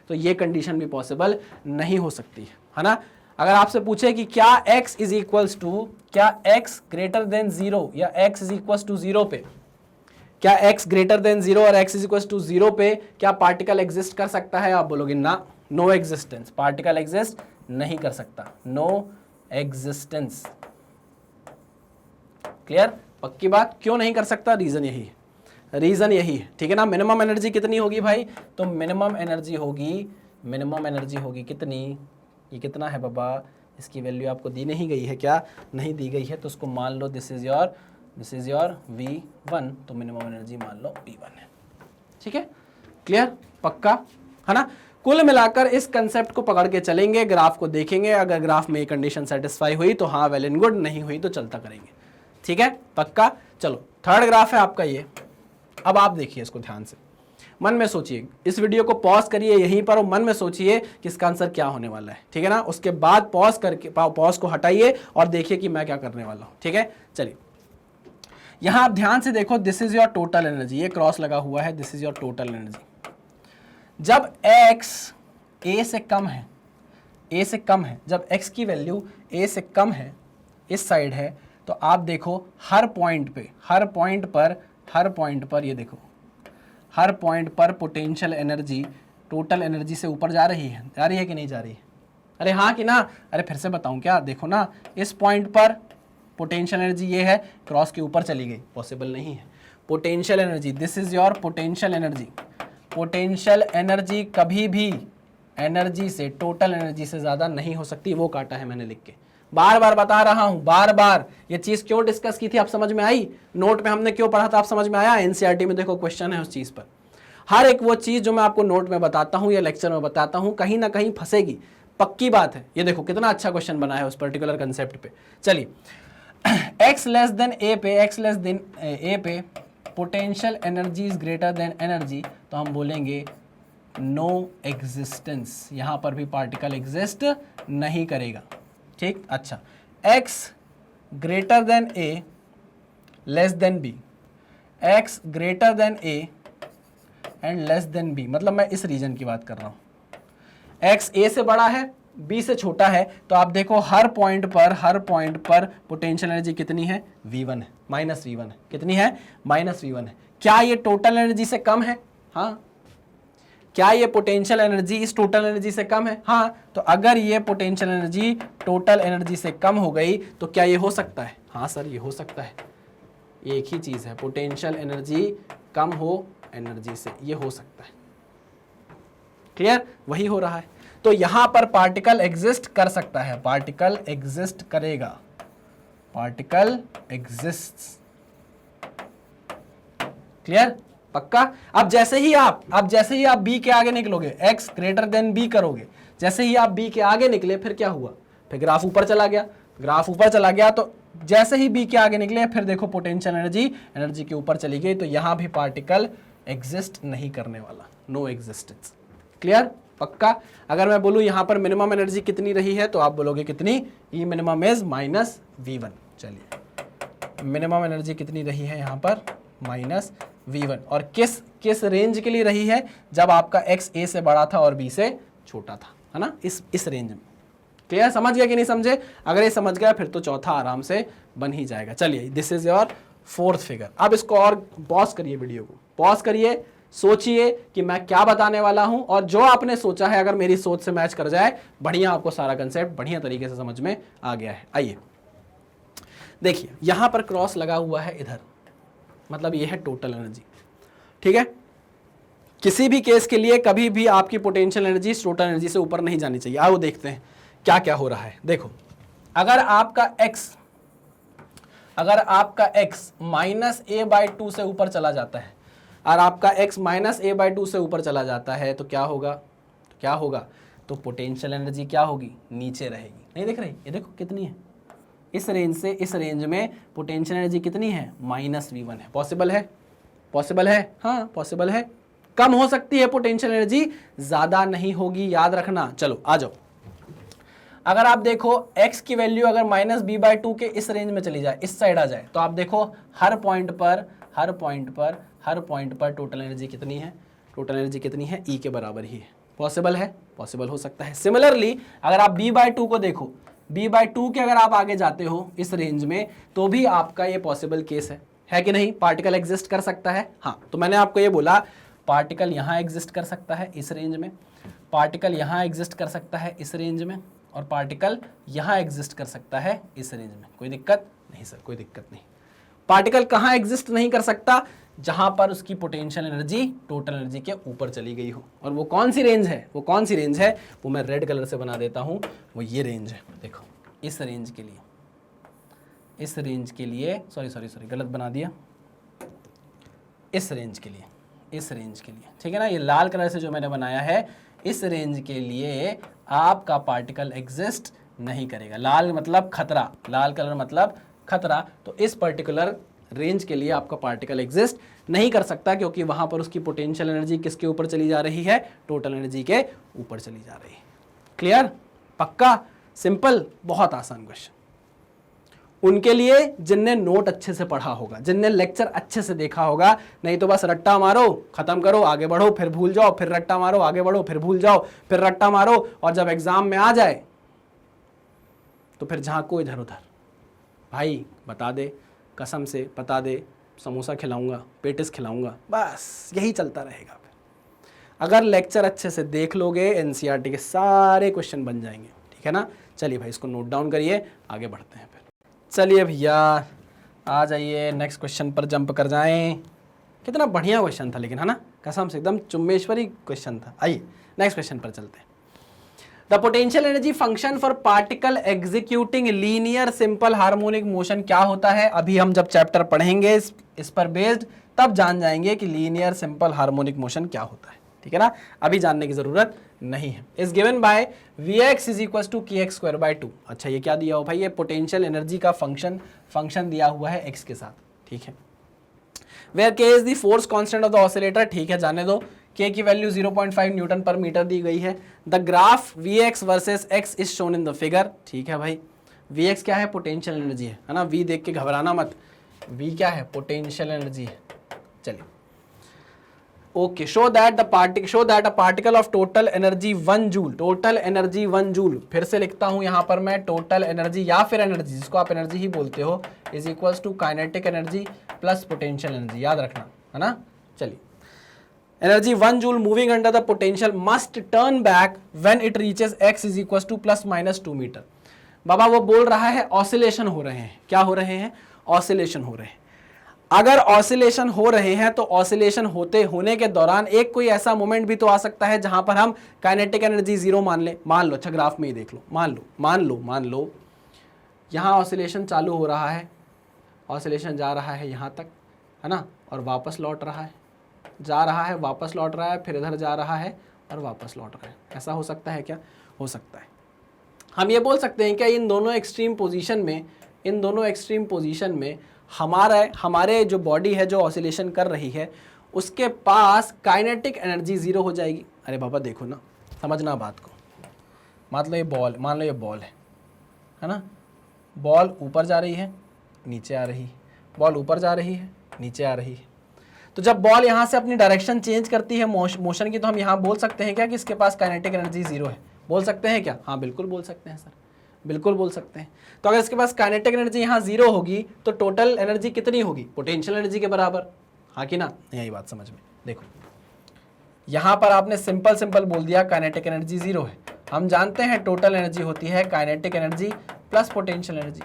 तो ये कंडीशन भी पॉसिबल नहीं हो सकती है ना। अगर आपसे पूछे कि क्या x इज इक्वल्स टू, क्या x ग्रेटर देन जीरो या x is equals to zero पे, क्या x ग्रेटर देन जीरो और x is equals to zero पे क्या पार्टिकल एग्जिस्ट कर सकता है? आप बोलोगे ना, नो एग्जिस्टेंस, पार्टिकल एग्जिस्ट नहीं कर सकता, नो एग्जिस्टेंस। क्लियर, पक्की बात? क्यों नहीं कर सकता? रीजन यही है, ठीक है ना। मिनिमम एनर्जी कितनी होगी भाई? तो मिनिमम एनर्जी होगी कितनी? ये कितना है बाबा? इसकी वैल्यू आपको दी नहीं गई है क्या? नहीं दी गई है, तो उसको मान लो दिस इज योर V1, तो मिनिमम एनर्जी मान लो V1 है। ठीक है, क्लियर, पक्का है ना। कुल मिलाकर इस कंसेप्ट को पकड़ के चलेंगे, ग्राफ को देखेंगे, अगर ग्राफ में ये कंडीशन सेटिस्फाई हुई तो हाँ वेल एंड गुड, नहीं हुई तो चलता करेंगे। ठीक है, पक्का। चलो थर्ड ग्राफ है आपका ये। अब आप देखिए इसको ध्यान से, मन में सोचिए, इस वीडियो को पॉज करिए यहीं पर और मन में सोचिए कि इसका आंसर क्या होने वाला है। ठीक है ना, उसके बाद पॉज को हटाइए और देखिए कि मैं क्या करने वाला हूँ। ठीक है, चलिए यहां आप ध्यान से देखो, this is your total energy, ये क्रॉस लगा हुआ है, this is your total energy. जब x a से कम है a से कम है, जब x की वैल्यू a से कम है, इस साइड है, तो आप देखो हर पॉइंट पर ये देखो, हर पॉइंट पर पोटेंशियल एनर्जी टोटल एनर्जी से ऊपर जा रही है कि नहीं जा रही है? अरे हाँ कि ना? अरे फिर से बताऊं क्या? देखो ना, इस पॉइंट पर पोटेंशियल एनर्जी ये है, क्रॉस के ऊपर चली गई, पॉसिबल नहीं है। Potential energy, this is your potential energy. Potential energy कभी भी एनर्जी से, टोटल एनर्जी से ज़्यादा नहीं हो सकती, वो काटा है मैंने लिख के, बार बार बता रहा हूं, बार बार। ये चीज़ क्यों डिस्कस की थी, आप समझ में आई? नोट में हमने क्यों पढ़ा था, आप समझ में आया? एनसीईआरटी में देखो क्वेश्चन है उस चीज़ पर। हर एक वो चीज़ जो मैं आपको नोट में बताता हूँ या लेक्चर में बताता हूँ, कहीं ना कहीं फंसेगी, पक्की बात है। ये देखो कितना अच्छा क्वेश्चन बना है उस पर्टिकुलर कंसेप्ट पे। चलिए, x लेस देन a पे potential energy is greater than energy, तो हम बोलेंगे नो एग्जिस्टेंस, यहां पर भी पार्टिकल एग्जिस्ट नहीं करेगा। ठीक, अच्छा, x greater then a less than b, x greater then a and less than b, मतलब मैं इस रीजन की बात कर रहा हूं। x a से बड़ा है, b से छोटा है, तो आप देखो हर पॉइंट पर पोटेंशियल एनर्जी कितनी है? v1 है, माइनस v1 है। कितनी है? माइनस v1 है। क्या ये टोटल एनर्जी से कम है? हाँ। क्या ये पोटेंशियल एनर्जी इस टोटल एनर्जी से कम है? हाँ। तो अगर ये पोटेंशियल एनर्जी टोटल एनर्जी से कम हो गई तो क्या ये हो सकता है? हाँ सर, ये हो सकता है। एक ही चीज है, पोटेंशियल एनर्जी कम हो एनर्जी से, ये हो सकता है। क्लियर? वही हो रहा है। तो यहां पर पार्टिकल एग्जिस्ट कर सकता है, पार्टिकल एग्जिस्ट करेगा, पार्टिकल एग्जिस्ट। क्लियर? पक्का? अब जैसे ही आप b के आगे निकलोगे, x ग्रेटर देन b करोगे, जैसे ही आप b के आगे निकले, फिर क्या हुआ? फिर ग्राफ ऊपर चला गया, तो जैसे ही b के आगे निकले, फिर देखो पोटेंशियल एनर्जी के ऊपर चली गई, तो यहां भी पार्टिकल एग्जिस्ट नहीं करने वाला, नो एग्जिस्टेंस। क्लियर? पक्का? अगर मैं बोलूं यहां पर मिनिमम एनर्जी कितनी रही है, तो आप बोलोगे कितनी? ई मिनिमम इज माइनस v1। चलिए, मिनिमम एनर्जी कितनी रही है यहां पर? Minus v1। और किस रेंज के लिए रही है? जब आपका x a से बड़ा था और b से छोटा था, है ना? इस रेंज में। क्लियर? समझ गया कि नहीं समझे? अगर ये समझ गया, फिर तो चौथा आराम से बन ही जाएगा। चलिए, this is your fourth figure. अब इसको और पॉज करिए, वीडियो को पॉज करिए, सोचिए कि मैं क्या बताने वाला हूं, और जो आपने सोचा है अगर मेरी सोच से मैच कर जाए, बढ़िया, आपको सारा कंसेप्ट बढ़िया तरीके से समझ में आ गया है। आइए देखिए, यहां पर क्रॉस लगा हुआ है इधर, मतलब ये है टोटल एनर्जी। ठीक है? किसी भी केस के लिए कभी भी आपकी पोटेंशियल एनर्जी टोटल एनर्जी से ऊपर नहीं जानी चाहिए। आओ देखते हैं क्या क्या हो रहा है। देखो, अगर आपका x माइनस a/2 से ऊपर चला जाता है, और आपका x माइनस a/2 से ऊपर चला जाता है, तो क्या होगा? तो पोटेंशियल एनर्जी क्या होगी? नीचे रहेगी। नहीं दिख रही? ये देखो कितनी है, इस रेंज से इस रेंज में पोटेंशियल एनर्जी कितनी है? माइनस v1 है। पॉसिबल है? हाँ, पॉसिबल है। कम हो सकती है पोटेंशियल एनर्जी, ज्यादा नहीं होगी, याद रखना। चलो आ जाओ, अगर आप देखो x की वैल्यू अगर माइनस b/2 के इस रेंज में चली जाए, इस साइड आ जाए, तो आप देखो हर पॉइंट पर टोटल एनर्जी कितनी है? टोटल एनर्जी कितनी है? E के बराबर ही है। पॉसिबल है? पॉसिबल हो सकता है। सिमिलरली अगर आप b/2 को देखो, b/2 के अगर आप आगे जाते हो इस रेंज में, तो भी आपका ये पॉसिबल केस है कि नहीं? पार्टिकल एग्जिस्ट कर सकता है। हाँ, तो मैंने आपको ये बोला, पार्टिकल यहाँ एग्जिस्ट कर सकता है इस रेंज में, पार्टिकल यहाँ एग्जिस्ट कर सकता है इस रेंज में, और पार्टिकल यहाँ एग्जिस्ट कर सकता है इस रेंज में। कोई दिक्कत नहीं सर, कोई दिक्कत नहीं। पार्टिकल कहाँ एग्जिस्ट नहीं कर सकता? जहां पर उसकी पोटेंशियल एनर्जी टोटल एनर्जी के ऊपर चली गई हो। और वो कौन सी रेंज है? वो मैं रेड कलर से बना देता हूं, वो ये रेंज है। देखो, इस रेंज के लिए सॉरी गलत बना दिया, इस रेंज के लिए, ठीक है ना? ये लाल कलर से जो मैंने बनाया है, इस रेंज के लिए आपका पार्टिकल एग्जिस्ट नहीं करेगा। लाल मतलब खतरा, लाल कलर मतलब खतरा। तो इस पर्टिकुलर रेंज के लिए आपका पार्टिकल एग्जिस्ट नहीं कर सकता, क्योंकि वहां पर उसकी पोटेंशियल एनर्जी किसके ऊपर चली जा रही है? टोटल एनर्जी के ऊपर चली जा रही है। क्लियर? पक्का? सिंपल, बहुत आसान क्वेश्चन। उनके लिए जिनने नोट अच्छे से पढ़ा होगा, जिनने लेक्चर अच्छे से देखा होगा, नहीं तो बस रट्टा मारो, खत्म करो, आगे बढ़ो, फिर भूल जाओ, फिर रट्टा मारो, आगे बढ़ो, फिर भूल जाओ, फिर रट्टा मारो, और जब एग्जाम में आ जाए तो फिर झांको इधर उधर। भाई बता दे, कसम से बता दे, समोसा खिलाऊंगा, पेटिस खिलाऊंगा, बस यही चलता रहेगा। फिर अगर लेक्चर अच्छे से देख लोगे एनसीईआरटी के सारे क्वेश्चन बन जाएंगे, ठीक है ना। चलिए भाई इसको नोट डाउन करिए, आगे बढ़ते हैं। फिर चलिए भैया आ जाइए, नेक्स्ट क्वेश्चन पर जंप कर जाएं। कितना बढ़िया क्वेश्चन था लेकिन, है ना, कसम से एकदम चुम्बेश्वरी क्वेश्चन था। आइए नेक्स्ट क्वेश्चन पर चलते हैं। The potential energy function for particle executing linear simple harmonic motion क्या होता है? अभी हम जब चैप्टर पढ़ेंगे इस पर बेस्ड, तब जान जाएंगे कि लीनियर सिंपल हार्मोनिक मोशन क्या होता है, ठीक है ना। अभी जानने की जरूरत नहीं है। Is given by Vx is equal to kx²/2। अच्छा ये क्या दिया हो भाई? ये पोटेंशियल एनर्जी का फंक्शन दिया हुआ है x के साथ, ठीक है। Where k is the force constant of the oscillator, ठीक है, जाने दो। k की वैल्यू 0.5 न्यूटन पर मीटर दी गई है। The graph Vx versus x is shown in the figure, ठीक है भाई। Vx क्या है? पोटेंशियल एनर्जी है ना। V देख के घबराना मत, V क्या है? पोटेंशियल एनर्जी है। चलिए okay, show that a particle of total energy 1 joule, total energy 1 joule, फिर से लिखता हूं यहां पर मैं, टोटल एनर्जी या फिर एनर्जी, जिसको आप एनर्जी ही बोलते हो, is equals to kinetic energy plus potential energy, याद रखना, है ना। चलिए, energy 1 joule moving under the potential must turn back when it reaches x is equals to +-2 metre. बाबा वो बोल रहा है ऑसिलेशन हो रहे हैं, क्या हो रहे हैं? ऑसिलेशन हो रहे हैं। अगर ऑसिलेशन हो रहे हैं तो ऑसिलेशन होने के दौरान एक कोई ऐसा मोमेंट भी तो आ सकता है जहां पर हम काइनेटिक एनर्जी 0 मान लो। अच्छा ग्राफ में ही देख लो, मान लो यहां ऑसिलेशन चालू हो रहा है, ऑसिलेशन जा रहा है यहां तक, है ना, और वापस लौट रहा है, जा रहा है, वापस लौट रहा है, फिर इधर जा रहा है और वापस लौट रहा है। ऐसा हो सकता है क्या? हो सकता है। हम ये बोल सकते हैं क्या इन दोनों एक्सट्रीम पोजीशन में हमारे जो बॉडी है जो ऑसिलेशन कर रही है उसके पास काइनेटिक एनर्जी 0 हो जाएगी। अरे बाबा देखो ना, समझना बात को। मान लो ये बॉल है ना, बॉल ऊपर जा रही है, नीचे आ रही है, बॉल ऊपर जा रही है, नीचे आ रही है। तो जब बॉल यहाँ से अपनी डायरेक्शन चेंज करती है मोशन की, तो हम यहाँ बोल सकते हैं क्या कि इसके पास काइनेटिक एनर्जी 0 है? बोल सकते हैं क्या? हाँ बिल्कुल बोल सकते हैं सर, बिल्कुल बोल सकते हैं। तो अगर इसके पास काइनेटिक एनर्जी यहाँ 0 होगी तो टोटल एनर्जी कितनी होगी? पोटेंशियल एनर्जी के बराबर, हाँ कि ना? यही बात समझ में। देखो यहाँ पर आपने सिंपल बोल दिया काइनेटिक एनर्जी 0 है। हम जानते हैं टोटल एनर्जी होती है kinetic energy plus potential energy.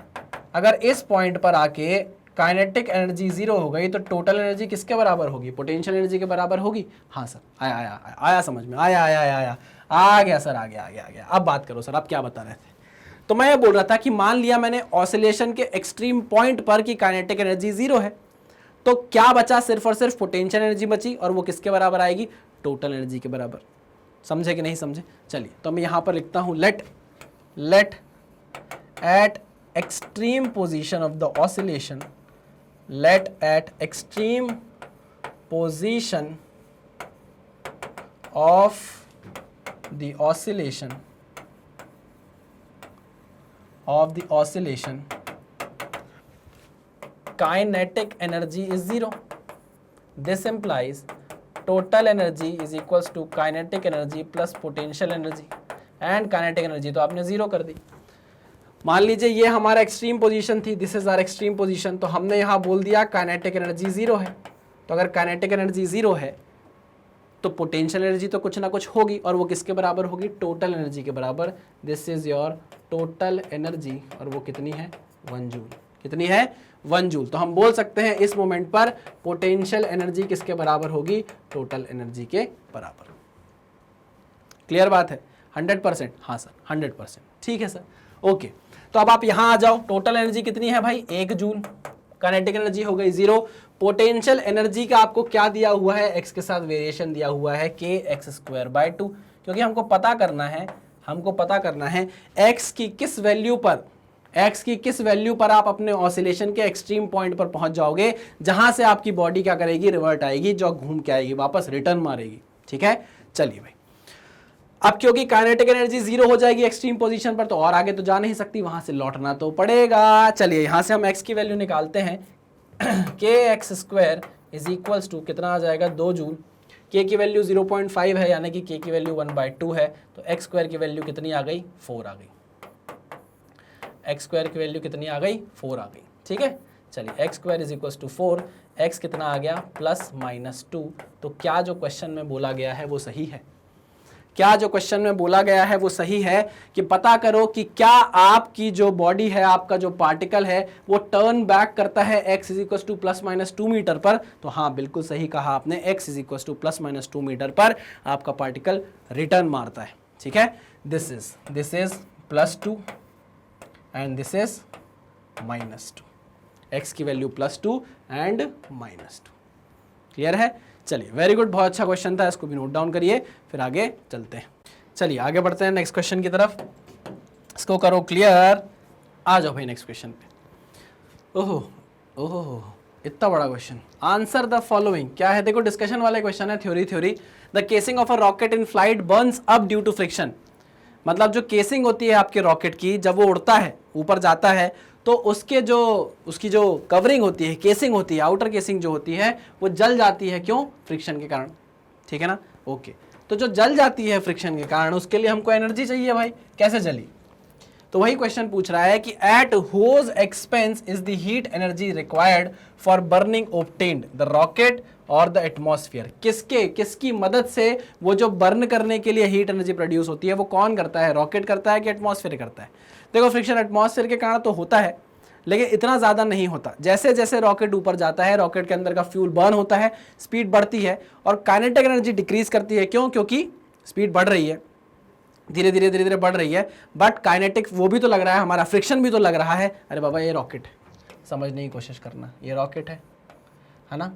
अगर इस पॉइंट पर आके काइनेटिक एनर्जी 0 हो गई तो टोटल एनर्जी किसके बराबर होगी? पोटेंशियल एनर्जी के बराबर होगी। हाँ सर, आया समझ में, आया आ गया सर, आ गया। अब बात करो सर, आप क्या बता रहे थे? तो मैं ये बोल रहा था कि मान लिया मैंने ऑसिलेशन के एक्सट्रीम पॉइंट पर कि काइनेटिक एनर्जी 0 है, तो क्या बचा? सिर्फ और सिर्फ पोटेंशियल एनर्जी बची, और वो किसके बराबर आएगी? टोटल एनर्जी के बराबर। समझे कि नहीं समझे? चलिए तो मैं यहां पर लिखता हूं let at extreme position of the oscillation, let at extreme position of the oscillation kinetic energy is 0. This implies total energy is equals to kinetic energy plus potential energy, and kinetic energy तो आपने 0 कर दी। मान लीजिए ये हमारा extreme position थी, this is our extreme position, तो हमने यहाँ बोल दिया काइनेटिक एनर्जी 0 है। तो अगर काइनेटिक एनर्जी 0 है तो पोटेंशियल एनर्जी तो कुछ ना कुछ होगी, और वो किसके बराबर होगी? टोटल एनर्जी के बराबर। This is your total energy, और वो कितनी है? 1 जूल। कितनी है? 1 जूल। तो हम बोल सकते हैं इस मोमेंट पर पोटेंशियल एनर्जी किसके बराबर होगी? टोटल एनर्जी के बराबर। क्लियर बात है? 100%? हाँ सर 100%। ठीक है सर, ओके। तो अब आप यहां आ जाओ, टोटल एनर्जी कितनी है भाई? 1 जूल। काइनेटिक एनर्जी हो गई 0। पोटेंशियल एनर्जी का आपको क्या दिया हुआ है? x के साथ वेरिएशन दिया हुआ है kx²/2, क्योंकि हमको पता करना है x की किस वैल्यू पर आप अपने ऑसिलेशन के एक्सट्रीम पॉइंट पर पहुंच जाओगे, जहां से आपकी बॉडी क्या करेगी? रिवर्ट आएगी, जो घूम के आएगी, वापस रिटर्न मारेगी। ठीक है, चलिए भाई अब क्योंकि काइनेटिक एनर्जी जीरो हो जाएगी एक्सट्रीम पोजीशन पर, तो और आगे तो जा नहीं सकती, वहां से लौटना तो पड़ेगा। चलिए यहां से हम x की वैल्यू निकालते हैं। kx² इज इक्वल्स टू कितना आ जाएगा 2 जूल। k की वैल्यू 0.5 है, यानी कि k की वैल्यू 1/2 है, तो x² की वैल्यू कितनी आ गई 4 आ गई। x² की वैल्यू कितनी आ गई 4 आ गई। ठीक है, चलिए x² is equals to 4, x कितना आ गया +-2। तो क्या जो क्वेश्चन में बोला गया है वो सही है? क्या जो क्वेश्चन में बोला गया है वो सही है कि पता करो कि क्या आपकी जो बॉडी है, आपका जो पार्टिकल है, वो टर्न बैक करता है x is equal to +-2 metre पर। तो हाँ, बिल्कुल सही कहा आपने, x is equal to +-2 metre पर आपका पार्टिकल रिटर्न मारता है। ठीक है, this is +2 and this is -2, x की वैल्यू +2 एंड -2। क्लियर है? चलिए, वेरी गुड, बहुत अच्छा क्वेश्चन था, इसको भी नोट डाउन करिए, फिर आगे चलते हैं। चलिए आगे बढ़ते हैं नेक्स्ट क्वेश्चन की तरफ, इसको करो क्लियर। आ जाओ भाई नेक्स्ट क्वेश्चन पे। ओहो ओहो, इतना बड़ा क्वेश्चन। आंसर द फॉलोइंग, क्या है? देखो डिस्कशन वाले क्वेश्चन है, theory. The casing of a rocket in flight burns up due to friction. मतलब जो केसिंग होती है आपके रॉकेट की, जब वो उड़ता है, ऊपर जाता है, तो उसकी जो कवरिंग होती है, केसिंग होती है, आउटर केसिंग जो होती है, वो जल जाती है। क्यों? फ्रिक्शन के कारण। ठीक है ना? ओके, तो जो जल जाती है फ्रिक्शन के कारण, उसके लिए हमको एनर्जी चाहिए भाई। कैसे जली? तो वही क्वेश्चन पूछ रहा है कि at whose expense is the heat energy required for burning obtained the rocket और द एटमॉस्फेयर। किसकी मदद से वो जो बर्न करने के लिए हीट एनर्जी प्रोड्यूस होती है, वो कौन करता है? रॉकेट करता है कि एटमॉस्फेयर करता है? देखो, फ्रिक्शन एटमॉस्फेयर के कारण तो होता है, लेकिन इतना ज़्यादा नहीं होता। जैसे जैसे रॉकेट ऊपर जाता है, रॉकेट के अंदर का फ्यूल बर्न होता है, स्पीड बढ़ती है और काइनेटिक एनर्जी डिक्रीज करती है। क्यों? क्योंकि स्पीड बढ़ रही है, धीरे धीरे बढ़ रही है, बट काइनेटिक वो भी तो लग रहा है, हमारा फ्रिक्शन भी तो लग रहा है। अरे बाबा, ये रॉकेट है, समझने की कोशिश करना, ये रॉकेट है ना?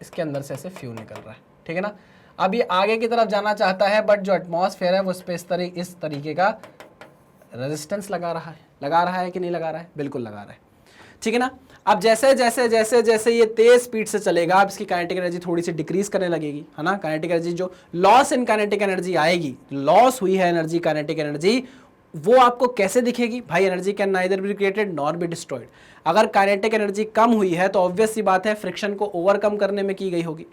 इसके अंदर से ऐसे फ्यूल निकल रहा है। ठीक है ना? अब ये आगे की तरफ जाना चाहता है, बट जो एटमॉस्फेयर है वो इस पे इस तरीके का रेजिस्टेंस लगा रहा है कि नहीं लगा रहा है? बिल्कुल लगा रहा है। ठीक है ना? अब जैसे जैसे ये तेज स्पीड से चलेगा, अब इसकी काइनेटिक एनर्जी थोड़ी सी डिक्रीज करने लगेगी, है ना? काइनेटिक एनर्जी जो लॉस इन काइनेटिक एनर्जी आएगी, लॉस हुई है एनर्जी, काइनेटिक एनर्जी, वो आपको कैसे दिखेगी भाई? Energy can neither be created nor be destroyed. अगर काइनेटिक एनर्जी कम हुई है तो ऑब्वियस सी बात है फ्रिक्शन को ओवरकम करने में की गई होगी।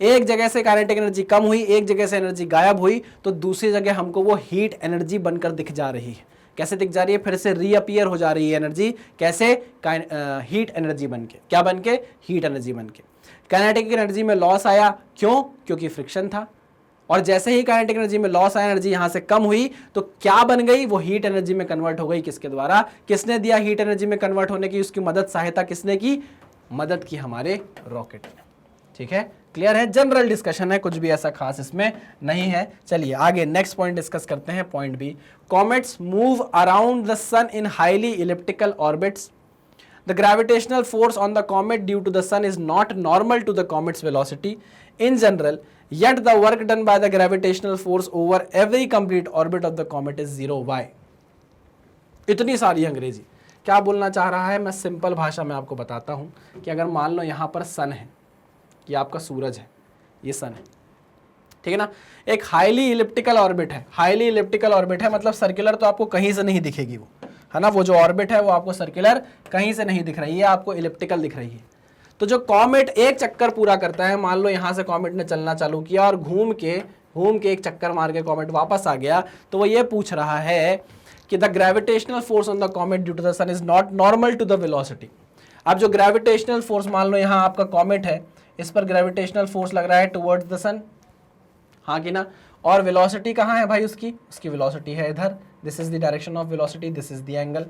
एक जगह से काइनेटिक एनर्जी कम हुई, एक जगह से एनर्जी गायब हुई, तो दूसरी जगह हमको वो हीट एनर्जी बनकर दिख जा रही है। कैसे दिख जा रही है? फिर से रीअपियर हो जा रही है एनर्जी। कैसे? हीट एनर्जी बनके। क्या बनके? हीट एनर्जी बनके। काइनेटिक एनर्जी में लॉस आया, क्यों? क्योंकि फ्रिक्शन था। और जैसे ही काइनेटिक एनर्जी में लॉस आया, एनर्जी यहां से कम हुई, तो क्या बन गई? वो हीट एनर्जी में कन्वर्ट हो गई। किसके द्वारा? किसने दिया हीट एनर्जी में कन्वर्ट होने की? उसकी मदद, सहायता किसने की? मदद की हमारे रॉकेट ने। ठीक है, क्लियर है? जनरल डिस्कशन है, कुछ भी ऐसा खास इसमें नहीं है। चलिए आगे नेक्स्ट पॉइंट डिस्कस करते हैं, point B. Comets move around the sun in highly elliptical orbits. The gravitational force on the comet due to the sun is not normal to the comet's velocity in general, yet the work done by the gravitational force over every complete orbit of the comet is 0. Why? इतनी सारी अंग्रेजी क्या बोलना चाह रहा है? मैं simple भाषा में आपको बताता हूं कि अगर मान लो यहां पर सन है, ये आपका सूरज है, ये सन है, ठीक है ना? एक हाईली इलिप्टिकल ऑर्बिट है। हाईली इलिप्टिकल ऑर्बिट है मतलब सर्कुलर तो आपको कहीं से नहीं दिखेगी वो, है ना? वो जो ऑर्बिट है वो आपको सर्कुलर कहीं से नहीं दिख रही है, आपको इलिप्टिकल दिख रही है। तो जो कॉमेट एक चक्कर पूरा करता है, मान लो यहां से कॉमेट ने चलना चालू किया और घूम के एक चक्कर मार के कॉमेट वापस आ गया, तो वो ये पूछ रहा है कि the gravitational force on the comet due to the sun is not normal to the velocity. अब जो ग्रेविटेशनल फोर्स, मान लो यहाँ आपका कॉमेट है, इस पर ग्रेविटेशनल फोर्स लग रहा है टुवर्ड्स द सन, हाँ कि ना? और वेलोसिटी कहाँ है भाई उसकी वेलोसिटी है इधर। This is the direction of velocity, this is the angle.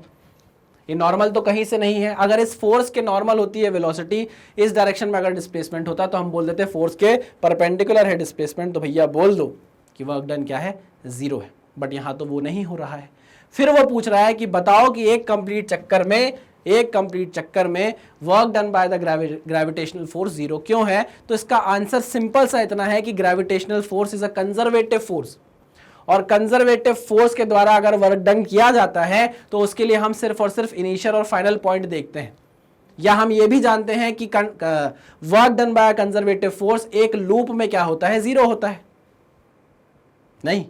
ये नॉर्मल तो कहीं से नहीं है। अगर इस फोर्स के नॉर्मल होती है वेलोसिटी, इस डायरेक्शन में अगर डिस्प्लेसमेंट होता तो हम बोल देते फोर्स के परपेंडिकुलर है डिस्प्लेसमेंट, तो भैया बोल दो कि वर्क डन क्या है? 0 है। बट यहाँ तो वो नहीं हो रहा है। फिर वो पूछ रहा है कि बताओ कि एक कंप्लीट चक्कर में work done by the gravitational force 0 क्यों है? तो इसका आंसर सिंपल सा इतना है कि gravitational force is a conservative force, और कंजर्वेटिव फोर्स के द्वारा अगर वर्क डन किया जाता है तो उसके लिए हम सिर्फ और सिर्फ इनिशियल और फाइनल पॉइंट देखते हैं। या हम ये भी जानते हैं कि work done by conservative force एक लूप में क्या होता है? 0 होता है। नहीं,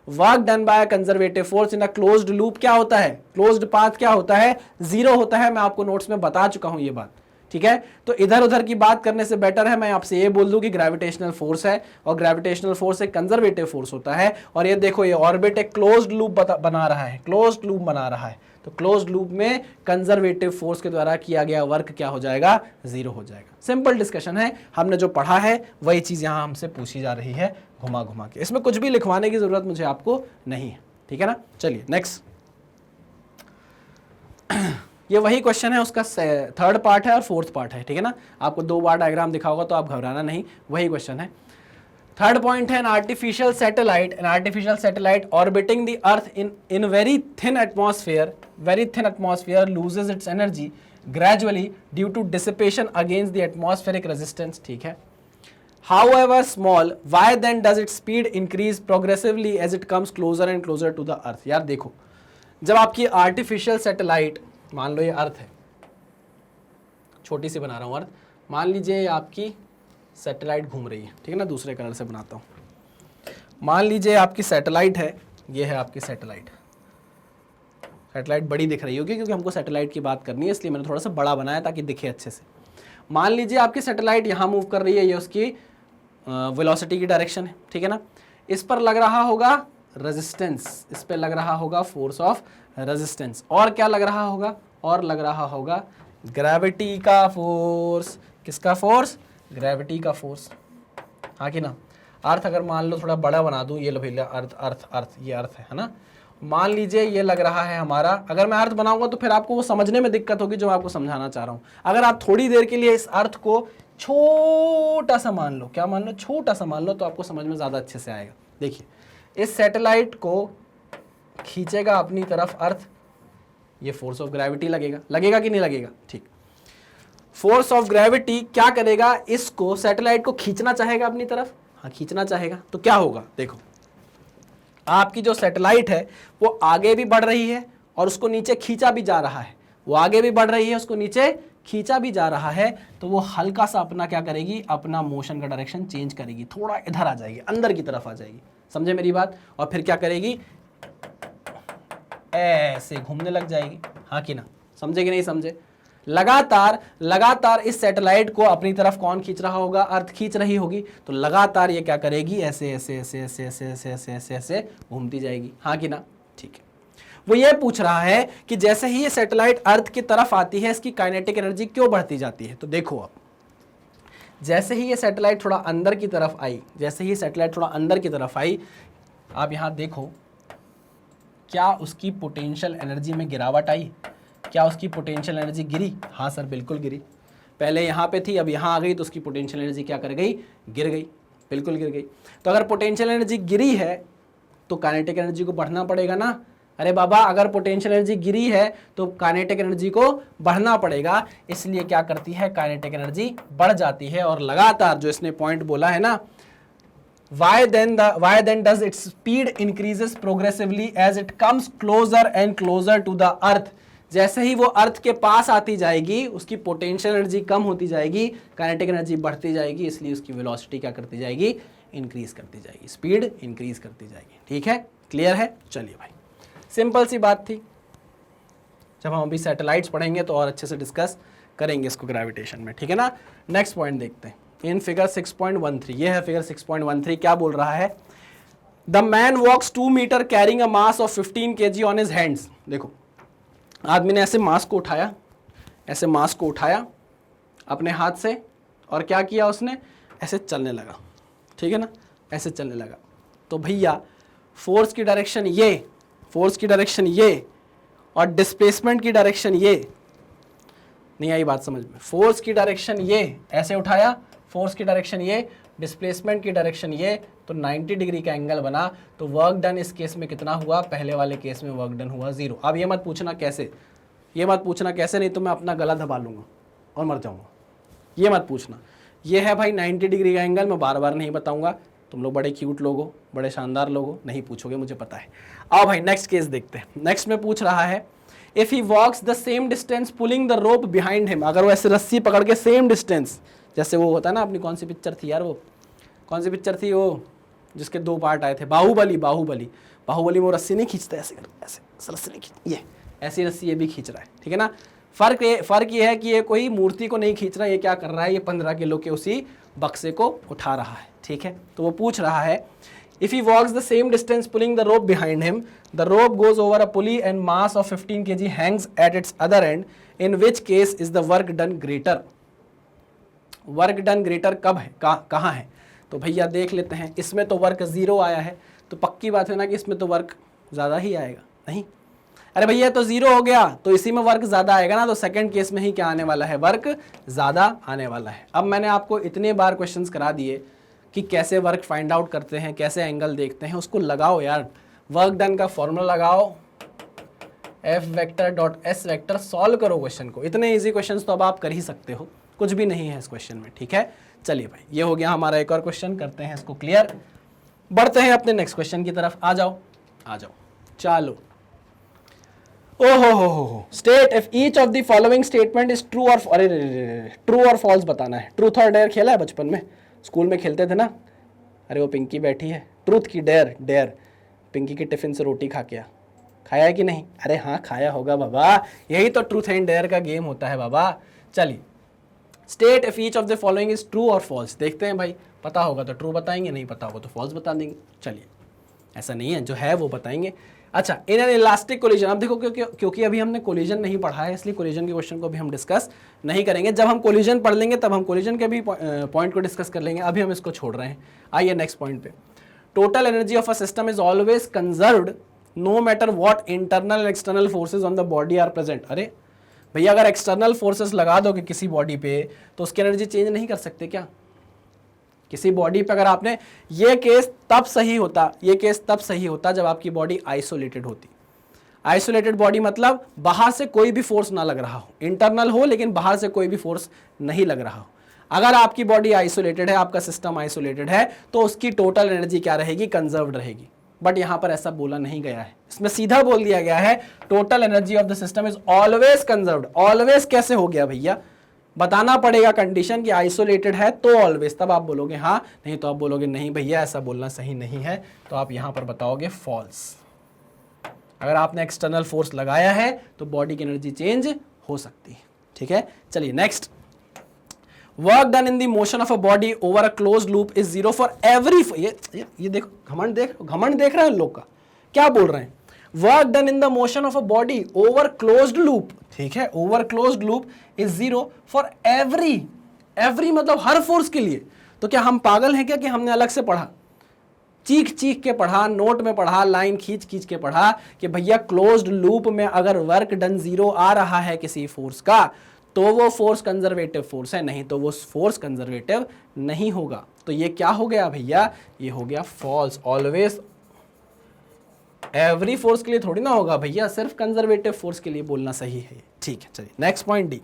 work done by conservative force in a closed loop क्या होता है, क्लोज्ड पाथ क्या होता है, 0 होता है। मैं आपको नोट्स में बता चुका हूं ये बात, ठीक है। तो इधर उधर की बात करने से बेटर है मैं आपसे ये बोल दूं कि ग्रेविटेशनल फोर्स है, और ग्रेविटेशनल फोर्स एक कंजर्वेटिव फोर्स होता है। और ये देखो, ये ऑर्बिट एक क्लोज्ड लूप बना रहा है, क्लोज्ड लूप बना रहा है। तो क्लोज्ड लूप में कंजर्वेटिव फोर्स के द्वारा किया गया वर्क क्या हो जाएगा, 0 हो जाएगा। सिंपल डिस्कशन है, हमने जो पढ़ा है वही चीज यहां हमसे पूछी जा रही है घुमा घुमा के। इसमें कुछ भी लिखवाने की जरूरत मुझे आपको नहीं है, ठीक है ना। चलिए नेक्स्ट, ये वही क्वेश्चन है, उसका थर्ड पार्ट है और फोर्थ पार्ट है, ठीक है ना। आपको 2 बार डायग्राम दिखा होगा तो आप घबराना नहीं, वही क्वेश्चन है। थर्ड पॉइंट है, an artificial satellite orbiting the earth in very thin atmosphere loses its energy gradually due to dissipation against the atmospheric resistance, ठीक है। However small, why then does its speed increase progressively as it comes closer and closer to the earth? यार देखो, जब आपकी artificial satellite, मान लो ये अर्थ है, छोटी सी बना रहा हूँ अर्थ, मान लीजिए आपकी सैटेलाइट घूम रही है, ठीक है ना, दूसरे कलर से बनाता हूँ। मान लीजिए आपकी सैटेलाइट है, ये है आपकी सैटेलाइट। सैटेलाइट बड़ी दिख रही होगी क्योंकि हमको सैटेलाइट की बात करनी है, इसलिए मैंने थोड़ा सा बड़ा बनाया ताकि दिखे अच्छे से। मान लीजिए आपकी सैटेलाइट यहाँ मूव कर रही है, ये उसकी वेलोसिटी की डायरेक्शन है, ठीक है ना। इस पर लग रहा होगा रेजिस्टेंस, इस पे लग रहा होगा फोर्स ऑफ रेजिस्टेंस, और क्या लग रहा होगा, और लग रहा होगा ग्रेविटी का फोर्स। किसका फोर्स, ग्रेविटी का फोर्स, हाँ कि ना। अर्थ अगर मान लो थोड़ा बड़ा बना दूं, ये लो भैया अर्थ ये अर्थ है ना। मान लीजिए ये लग रहा है हमारा, अगर मैं अर्थ बनाऊंगा तो फिर आपको वो समझने में दिक्कत होगी जो मैं आपको समझाना चाह रहा हूं। अगर आप थोड़ी देर के लिए इस अर्थ को छोटा सा मान लो, क्या मान लो, छोटा सा मान लो, तो आपको समझ में ज्यादा अच्छे से आएगा। देखिए, इस सैटेलाइट को खींचेगा अपनी तरफ अर्थ, ये फोर्स ऑफ ग्रेविटी लगेगा कि नहीं लगेगा, ठीक। फोर्स ऑफ ग्रेविटी क्या करेगा, इसको सैटेलाइट को खींचना चाहेगा अपनी तरफ, हाँ खींचना चाहेगा। तो क्या होगा, देखो आपकी जो सैटेलाइट है वो आगे भी बढ़ रही है और उसको नीचे खींचा भी जा रहा है, वो आगे भी बढ़ रही है, उसको नीचे खींचा भी जा रहा है। तो वो हल्का सा अपना क्या करेगी, अपना मोशन का डायरेक्शन चेंज करेगी, थोड़ा इधर आ जाएगी, अंदर की तरफ आ जाएगी, समझे मेरी बात। और फिर क्या करेगी, ऐसे घूमने लग जाएगी, हाँ कि ना, समझे कि नहीं समझे। लगातार इस सैटेलाइट को अपनी तरफ कौन खींच रहा होगा, अर्थ खींच रही होगी। तो लगातार ये क्या करेगी, ऐसे ऐसे ऐसे ऐसे ऐसे ऐसे ऐसे ऐसे ऐसे घूमती जाएगी, हाँ कि ना, ठीक है। वो ये पूछ रहा है कि जैसे ही ये सैटेलाइट अर्थ की तरफ आती है, इसकी काइनेटिक एनर्जी क्यों बढ़ती जाती है। तो देखो, अब जैसे ही ये सैटेलाइट थोड़ा अंदर की तरफ आई, आप यहां देखो, क्या उसकी पोटेंशियल एनर्जी में गिरावट आई, क्या उसकी पोटेंशियल एनर्जी गिरी, हाँ सर बिल्कुल गिरी। पहले यहाँ पे थी, अब यहाँ आ गई, तो उसकी पोटेंशियल एनर्जी क्या कर गई, गिर गई, बिल्कुल गिर गई। तो अगर पोटेंशियल एनर्जी गिरी है तो काइनेटिक एनर्जी को बढ़ना पड़ेगा ना। अरे बाबा, अगर पोटेंशियल एनर्जी गिरी है तो काइनेटिक एनर्जी को बढ़ना पड़ेगा, इसलिए क्या करती है, काइनेटिक एनर्जी बढ़ जाती है। और लगातार जो इसने पॉइंट बोला है ना, why then does its speed increases progressively as it comes closer and closer to the earth। जैसे ही वो अर्थ के पास आती जाएगी, उसकी पोटेंशियल एनर्जी कम होती जाएगी, काइनेटिक एनर्जी बढ़ती जाएगी, इसलिए उसकी वेलोसिटी क्या करती जाएगी, इंक्रीज करती जाएगी, स्पीड इंक्रीज करती जाएगी। ठीक है, क्लियर है। चलिए भाई, सिंपल सी बात थी। जब हम अभी सैटेलाइट्स पढ़ेंगे तो और अच्छे से डिस्कस करेंगे इसको ग्रेविटेशन में, ठीक है ना। नेक्स्ट पॉइंट देखते हैं, इन फिगर 6.13, ये है फिगर 6.13। क्या बोल रहा है, the man walks 2 metre carrying a mass of 15 kg on his hands. देखो, आदमी ने ऐसे मास को उठाया, अपने हाथ से, और क्या किया उसने, ऐसे चलने लगा, ठीक है ना, ऐसे चलने लगा। तो भैया फोर्स की डायरेक्शन ये और डिस्प्लेसमेंट की डायरेक्शन ये, नहीं आई बात समझ में। फोर्स की डायरेक्शन ये, ऐसे उठाया, फोर्स की डायरेक्शन ये, डिस्प्लेसमेंट की डायरेक्शन ये, तो 90 डिग्री का एंगल बना। तो वर्क डन इस केस में कितना हुआ, पहले वाले केस में वर्क डन हुआ 0। अब ये मत पूछना कैसे, नहीं तो मैं अपना गला दबा लूंगा और मर जाऊंगा, ये मत पूछना। ये है भाई 90 डिग्री का एंगल, मैं बार बार नहीं बताऊंगा, तुम लोग बड़े क्यूट लोग हो, बड़े शानदार लोग हो, नहीं पूछोगे मुझे पता है। आओ भाई नेक्स्ट केस देखते हैं। नेक्स्ट में पूछ रहा है, if he walks the same distance pulling the rope behind him. अगर वो ऐसे रस्सी पकड़ के सेम डिस्टेंस, जैसे वो होता है ना, अपनी कौन सी पिक्चर थी यार, वो कौन सी पिक्चर थी, वो जिसके 2 पार्ट आए थे, बाहुबली बाहुबली बाहुबली में वो रस्सी नहीं खींचता ऐसे ऐसे रस्सी नहीं खींच, ये ऐसी रस्सी ये भी खींच रहा है, ठीक है ना। फर्क ये है कि ये कोई मूर्ति को नहीं खींच रहा है, ये क्या कर रहा है, ये 15 किलो के उसी बक्से को उठा रहा है, ठीक है। तो वो पूछ रहा है if he walks the same distance pulling the rope behind him, the rope goes over a pulley and mass of 15 kg hangs at its other end, in which case is the work done greater. Work done greater कब है, कहाँ है, तो भैया देख लेते हैं। इसमें तो वर्क 0 आया है, तो पक्की बात है ना कि इसमें तो वर्क ज़्यादा ही आएगा, नहीं, अरे भैया तो 0 हो गया तो इसी में वर्क ज़्यादा आएगा ना, तो सेकंड केस में ही क्या आने वाला है, वर्क ज़्यादा आने वाला है। अब मैंने आपको इतने बार क्वेश्चंस करा दिए कि कैसे वर्क फाइंड आउट करते हैं, कैसे एंगल देखते हैं, उसको लगाओ यार। वर्क डन का फॉर्मूला लगाओ, F vector dot S vector, solve करो क्वेश्चन को। इतने ईजी क्वेश्चंस तो अब आप कर ही सकते हो, कुछ भी नहीं है इस क्वेश्चन में, ठीक है। चलिए भाई, ये हो गया हमारा एक और क्वेश्चन, करते हैं इसको क्लियर, बढ़ते हैं अपने नेक्स्ट क्वेश्चन की तरफ। आ जाओ चलो। ओहो, state if each of the following statement is true और, अरे ट्रू और फॉल्स बताना है। ट्रूथ और डेयर खेला है बचपन में, स्कूल में खेलते थे ना। अरे वो पिंकी बैठी है, ट्रूथ की डेयर, पिंकी के टिफिन से रोटी खा के खाया है कि नहीं, अरे हाँ खाया होगा बाबा, यही तो ट्रूथ एंड डेयर का गेम होता है बाबा। चलिए, state if each of the following is true और फॉल्स, देखते हैं भाई, पता होगा तो ट्रू बताएंगे, नहीं पता होगा तो फॉल्स बता देंगे। चलिए, ऐसा नहीं है, जो है वो बताएंगे। अच्छा, इन एन इलास्टिक कोलिजन, अब देखो क्योंकि अभी हमने कोलिजन नहीं पढ़ा है, इसलिए कोलिजन के क्वेश्चन को भी हम डिस्कस नहीं करेंगे। जब हम कोलिजन पढ़ लेंगे तब हम कोलिजन के भी पॉइंट को डिस्कस कर लेंगे, अभी हम इसको छोड़ रहे हैं। आइए नेक्स्ट पॉइंट पे, total energy of a system is always conserved no matter what internal and external forces on the body are present. अरे भैया, अगर एक्सटर्नल फोर्सेस लगा दोगे किसी बॉडी पे तो उसकी एनर्जी चेंज नहीं कर सकते क्या? किसी बॉडी पे अगर आपने, ये केस तब सही होता जब आपकी बॉडी आइसोलेटेड होती। आइसोलेटेड बॉडी मतलब बाहर से कोई भी फोर्स ना लग रहा हो, इंटरनल हो लेकिन बाहर से कोई भी फोर्स नहीं लग रहा हो। अगर आपकी बॉडी आइसोलेटेड है, आपका सिस्टम आइसोलेटेड है, तो उसकी टोटल एनर्जी क्या रहेगी, कंजर्व्ड रहेगी। बट यहां पर ऐसा बोला नहीं गया है, इसमें सीधा बोल दिया गया है total energy of the system is always conserved. Always कैसे हो गया भैया, बताना पड़ेगा कंडीशन कि आइसोलेटेड है तो ऑलवेज, तब आप बोलोगे हाँ, नहीं तो आप बोलोगे नहीं भैया ऐसा बोलना सही नहीं है, तो आप यहां पर बताओगे फॉल्स। अगर आपने एक्सटर्नल फोर्स लगाया है तो बॉडी की एनर्जी चेंज हो सकती है, ठीक है। चलिए next, work done in the motion of a body over a closed loop is 0 for every, ये देखो घमंड देख रहे हैं लोग का, क्या बोल रहे हैं, work done in the motion of a body over closed loop, ठीक है, over closed loop is 0 for every मतलब हर फोर्स के लिए। तो क्या हम पागल हैं क्या कि हमने अलग से पढ़ा, चीख के पढ़ा, नोट में पढ़ा, लाइन खींच के पढ़ा कि भैया क्लोज्ड लूप में अगर वर्क डन 0 आ रहा है किसी फोर्स का तो वो फोर्स कंजर्वेटिव फोर्स है, नहीं तो वो फोर्स कंजर्वेटिव नहीं होगा। तो ये क्या हो गया भैया, ये हो गया फॉल्स। ऑलवेज एवरी फोर्स के लिए थोड़ी ना होगा भैया, सिर्फ कंजर्वेटिव फोर्स के लिए बोलना सही है, ठीक है। चलिए next point D,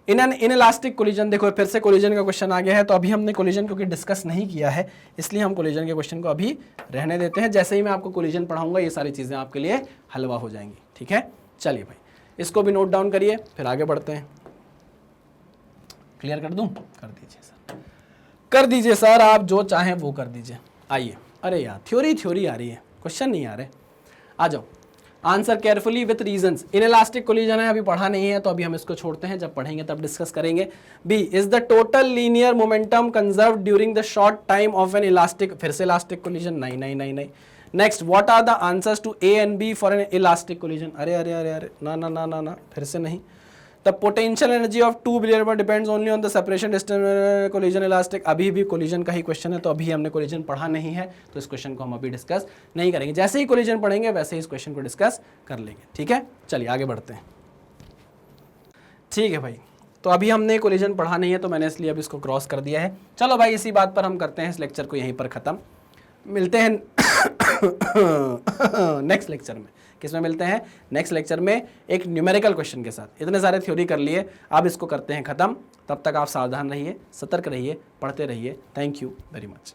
in an inelastic collision. देखो फिर से कोलिजन का क्वेश्चन आ गया है, तो अभी हमने कोलिजन क्योंकि डिस्कस नहीं किया है इसलिए हम कोलिजन के क्वेश्चन को अभी रहने देते हैं। जैसे ही मैं आपको कोलिजन पढ़ाऊंगा ये सारी चीजें आपके लिए हलवा हो जाएंगी, ठीक है। चलिए भाई, इसको भी नोट डाउन करिए, फिर आगे बढ़ते हैं। क्लियर कर दूं? कर दीजिए सर, आप जो चाहें वो कर दीजिए। आइए, अरे यार थ्योरी आ रही है, क्वेश्चन नहीं आ रहे, आ जाओ। Answer carefully with reasons. Inelastic collision है, अभी पढ़ा नहीं है तो अभी हम इसको छोड़ते हैं, जब पढ़ेंगे तब डिस्कस करेंगे। B, is the total linear momentum conserve during the short time of an elastic, फिर से इलास्टिक कोलिजन, नहीं। Next, what are the answers to A and B for an elastic collision. अरे ना, फिर से नहीं। The potential energy of two billion depends only on the separation distance collision elastic. अभी भी कोलिजन का ही क्वेश्चन है, तो अभी हमने कोलिजन पढ़ा नहीं है तो इस क्वेश्चन को हम अभी डिस्कस नहीं करेंगे। जैसे ही कोलिजन पढ़ेंगे वैसे ही इस क्वेश्चन को डिस्कस कर लेंगे, ठीक है। चलिए आगे बढ़ते हैं, ठीक है भाई। तो अभी हमने कोलिजन पढ़ा नहीं है तो मैंने इसलिए अब इसको क्रॉस कर दिया है। चलो भाई, इसी बात पर हम करते हैं इस लेक्चर को यहीं पर ख़त्म। मिलते हैं नेक्स्ट लेक्चर में। किसमें मिलते हैं? नेक्स्ट लेक्चर में एक न्यूमेरिकल क्वेश्चन के साथ। इतने सारे थ्योरी कर लिए, अब इसको करते हैं ख़त्म। तब तक आप सावधान रहिए, सतर्क रहिए, पढ़ते रहिए। Thank you very much.